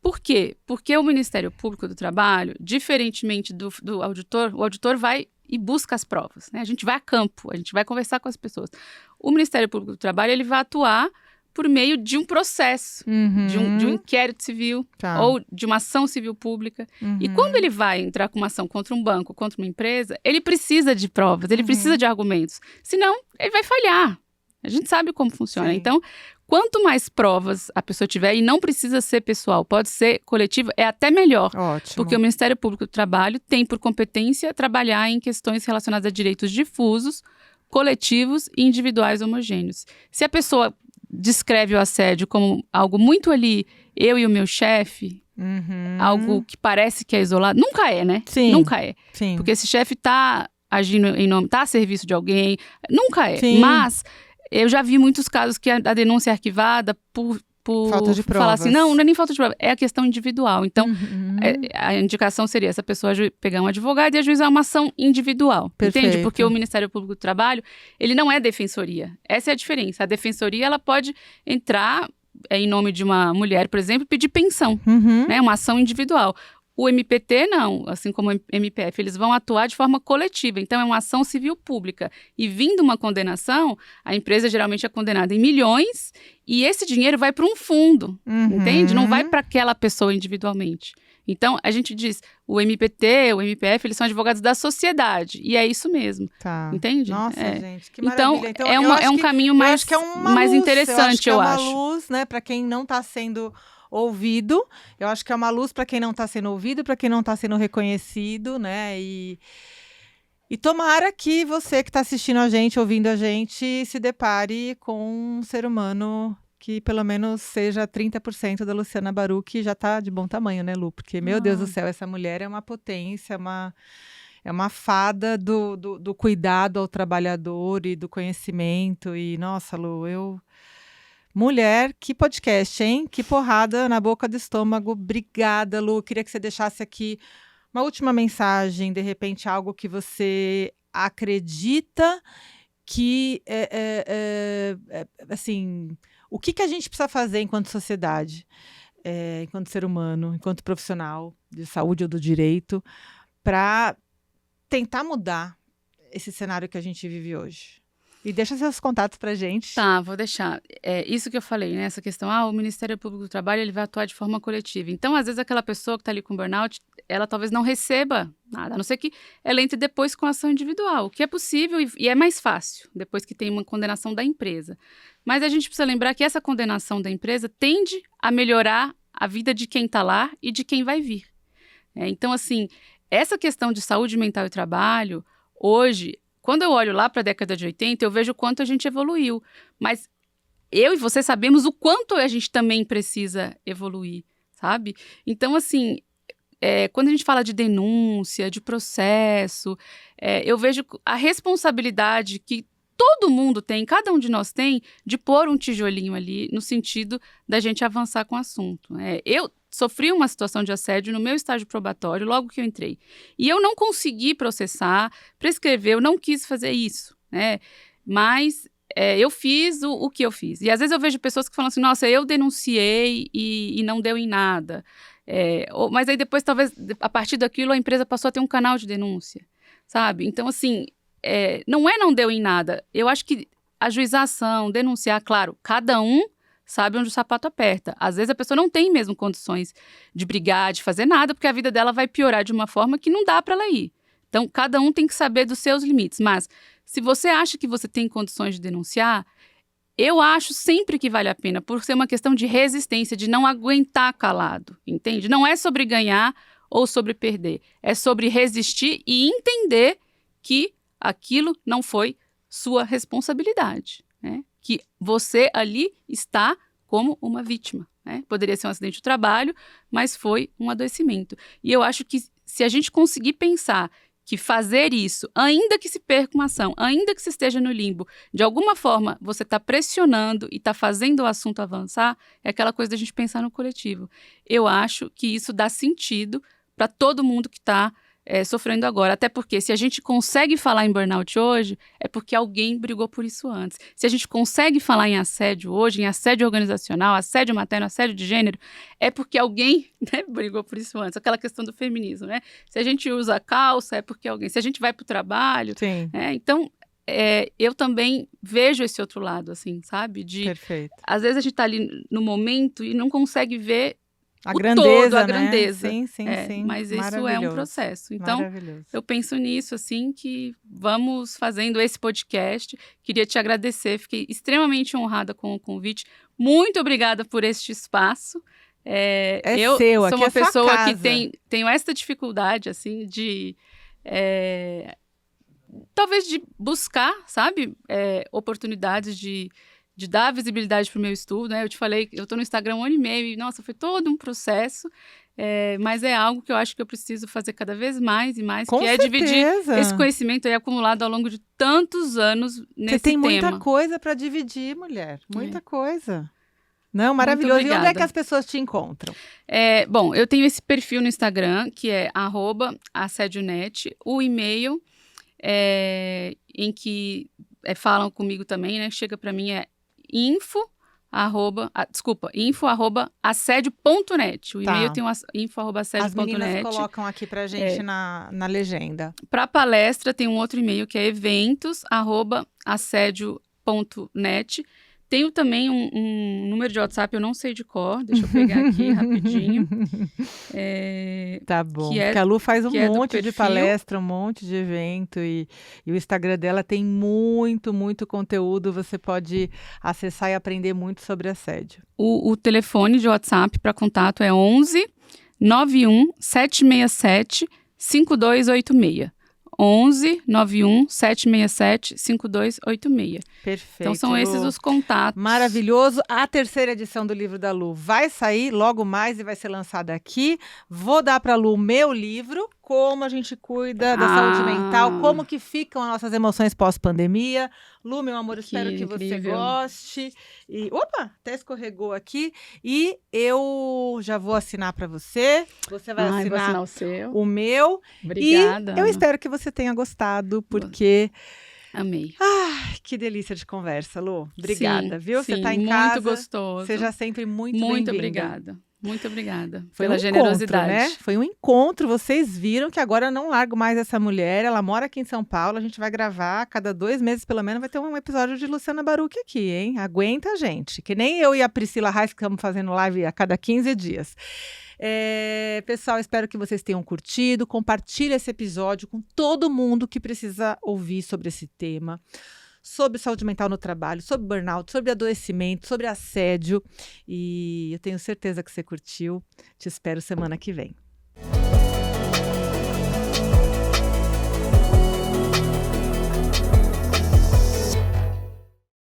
Por quê? Porque o Ministério Público do Trabalho, diferentemente do auditor, o auditor vai e busca as provas, né? A gente vai a campo, a gente vai conversar com as pessoas. O Ministério Público do Trabalho, ele vai atuar por meio de um processo, de um inquérito civil, Tá. ou de uma ação civil pública. E quando ele vai entrar com uma ação contra um banco, contra uma empresa, ele precisa de provas, ele precisa de argumentos. Senão, ele vai falhar. A gente sabe como funciona. Sim. Então, quanto mais provas a pessoa tiver, e não precisa ser pessoal, pode ser coletivo, é até melhor. Ótimo. Porque o Ministério Público do Trabalho tem por competência trabalhar em questões relacionadas a direitos difusos, coletivos e individuais homogêneos. Se a pessoa descreve o assédio como algo muito ali, eu e o meu chefe, algo que parece que é isolado, nunca é, né? Sim. Nunca é. Sim. Porque esse chefe está agindo em nome, está a serviço de alguém, nunca é. Sim. Mas eu já vi muitos casos que a denúncia é arquivada por Falta de falar assim, provas. não é nem falta de prova, é a questão individual. Então, a indicação seria essa pessoa pegar um advogado e ajuizar uma ação individual. Perfeito. Entende? Porque o Ministério Público do Trabalho, ele não é defensoria. Essa é a diferença. A defensoria, ela pode entrar em nome de uma mulher, por exemplo, e pedir pensão, né? Uma ação individual. O MPT não, assim como o MPF, eles vão atuar de forma coletiva, então é uma ação civil pública. E vindo uma condenação, a empresa geralmente é condenada em milhões e esse dinheiro vai para um fundo, entende? Não vai para aquela pessoa individualmente. Então, a gente diz, o MPT, o MPF, eles são advogados da sociedade, e é isso mesmo, Tá. entende? Nossa, gente, que Então, maravilha. Então, é um caminho eu mais, acho que é uma mais luz, interessante, eu eu acho. acho. Que é uma luz, né, para quem não está sendo ouvido. Eu acho que é uma luz para quem não está sendo ouvido, para quem não está sendo reconhecido, né? E tomara que você que está assistindo a gente, ouvindo a gente, se depare com um ser humano que pelo menos seja 30% da Luciana Baru, que já está de bom tamanho, né, Lu? Porque, meu Deus do céu, essa mulher é uma potência, é uma fada do cuidado ao trabalhador e do conhecimento. E, nossa, Lu, Mulher, que podcast, hein? Que porrada na boca do estômago. Obrigada, Lu. Queria que você deixasse aqui uma última mensagem, de repente algo que você acredita que, assim, o que a gente precisa fazer enquanto sociedade, enquanto ser humano, enquanto profissional de saúde ou do direito, para tentar mudar esse cenário que a gente vive hoje? E deixa seus contatos pra gente. Tá, vou deixar. Isso que eu falei, né? Essa questão, o Ministério Público do Trabalho, ele vai atuar de forma coletiva. Então, às vezes, aquela pessoa que está ali com burnout, ela talvez não receba nada, a não ser que ela entre depois com ação individual, o que é possível e é mais fácil, depois que tem uma condenação da empresa. Mas a gente precisa lembrar que essa condenação da empresa tende a melhorar a vida de quem está lá e de quem vai vir. Então, assim, essa questão de saúde mental e trabalho, hoje, quando eu olho lá para a década de 80, eu vejo o quanto a gente evoluiu. Mas eu e você sabemos o quanto a gente também precisa evoluir, sabe? Então, assim, quando a gente fala de denúncia, de processo, eu vejo a responsabilidade que todo mundo tem, cada um de nós tem, de pôr um tijolinho ali no sentido da gente avançar com o assunto. Eu sofri uma situação de assédio no meu estágio probatório logo que eu entrei. E eu não consegui processar, prescrever, eu não quis fazer isso, né? Mas eu fiz o que eu fiz. E às vezes eu vejo pessoas que falam assim, nossa, eu denunciei e não deu em nada. Mas aí depois, talvez, a partir daquilo, a empresa passou a ter um canal de denúncia, sabe? Então, assim, não deu em nada. Eu acho que ajuização, denunciar, claro, cada um sabe onde o sapato aperta. Às vezes a pessoa não tem mesmo condições de brigar, de fazer nada, porque a vida dela vai piorar de uma forma que não dá para ela ir. Então, cada um tem que saber dos seus limites. Mas, se você acha que você tem condições de denunciar, eu acho sempre que vale a pena, por ser uma questão de resistência, de não aguentar calado, entende? Não é sobre ganhar ou sobre perder. É sobre resistir e entender que aquilo não foi sua responsabilidade, né? Que você ali está como uma vítima, né? Poderia ser um acidente de trabalho, mas foi um adoecimento. E eu acho que se a gente conseguir pensar que fazer isso, ainda que se perca uma ação, ainda que se esteja no limbo, de alguma forma você está pressionando e está fazendo o assunto avançar, é aquela coisa da gente pensar no coletivo. Eu acho que isso dá sentido para todo mundo que está sofrendo agora. Até porque se a gente consegue falar em burnout hoje, é porque alguém brigou por isso antes. Se a gente consegue falar em assédio hoje, em assédio organizacional, assédio materno, assédio de gênero, é porque alguém, né, brigou por isso antes. Aquela questão do feminismo, né? Se a gente usa calça, é porque alguém. Se a gente vai para o trabalho... Sim. Então, eu também vejo esse outro lado, assim, sabe? Perfeito. Às vezes a gente está ali no momento e não consegue ver a grandeza, a né? grandeza. Sim. Mas isso é um processo. Então, eu penso nisso, assim, que vamos fazendo esse podcast. Queria te agradecer, fiquei extremamente honrada com o convite. Muito obrigada por este espaço. Eu seu, sou uma aqui é pessoa sua casa. que tenho essa dificuldade, assim, de... talvez de buscar, sabe? Oportunidades de dar visibilidade para o meu estudo, né? Eu te falei, eu estou no Instagram há 1 ano e meio, e, nossa, foi todo um processo, mas é algo que eu acho que eu preciso fazer cada vez mais e mais, Com que certeza. É dividir esse conhecimento aí acumulado ao longo de tantos anos nesse tema. Você tem muita coisa para dividir, mulher, muita coisa. Não, maravilhoso. E onde é que as pessoas te encontram? Bom, eu tenho esse perfil no Instagram, que é @assedionet, o e-mail em que falam comigo também, né? Chega para mim info@assedio.net. O e-mail tem info@assedio.net. As meninas colocam aqui pra gente na legenda. Para palestra tem um outro e-mail que é eventos@assedio.net. Tenho também um número de WhatsApp, eu não sei de cor, deixa eu pegar aqui rapidinho. Tá bom, porque a Lu faz um monte de palestra, um monte de evento e o Instagram dela tem muito, muito conteúdo, você pode acessar e aprender muito sobre assédio. O telefone de WhatsApp para contato é 11 91 767 5286. 11 91 767 5286. Perfeito. Então são esses os contatos. Maravilhoso. A 3ª edição do livro da Lu vai sair logo mais e vai ser lançada aqui. Vou dar para a Lu o meu livro, como a gente cuida da saúde mental, como que ficam as nossas emoções pós-pandemia. Lu, meu amor, espero que você goste. E, opa, até escorregou aqui. E eu já vou assinar para você. Você vai assinar o seu. O meu. Obrigada. E eu espero que você tenha gostado, porque... Amei. Ai, que delícia de conversa, Lu. Obrigada, viu? Você está em casa. Muito gostoso. Seja sempre muito bem-vinda. Muito obrigada. Muito obrigada pela generosidade. Né? Foi um encontro. Vocês viram que agora eu não largo mais essa mulher. Ela mora aqui em São Paulo. A gente vai gravar a cada 2 meses, pelo menos, vai ter um episódio de Luciana Baruch aqui, hein? Aguenta a gente. Que nem eu e a Priscila Reis que estamos fazendo live a cada 15 dias. Pessoal, espero que vocês tenham curtido. Compartilhe esse episódio com todo mundo que precisa ouvir sobre esse tema. Sobre saúde mental no trabalho, sobre burnout, sobre adoecimento, sobre assédio. E eu tenho certeza que você curtiu. Te espero semana que vem.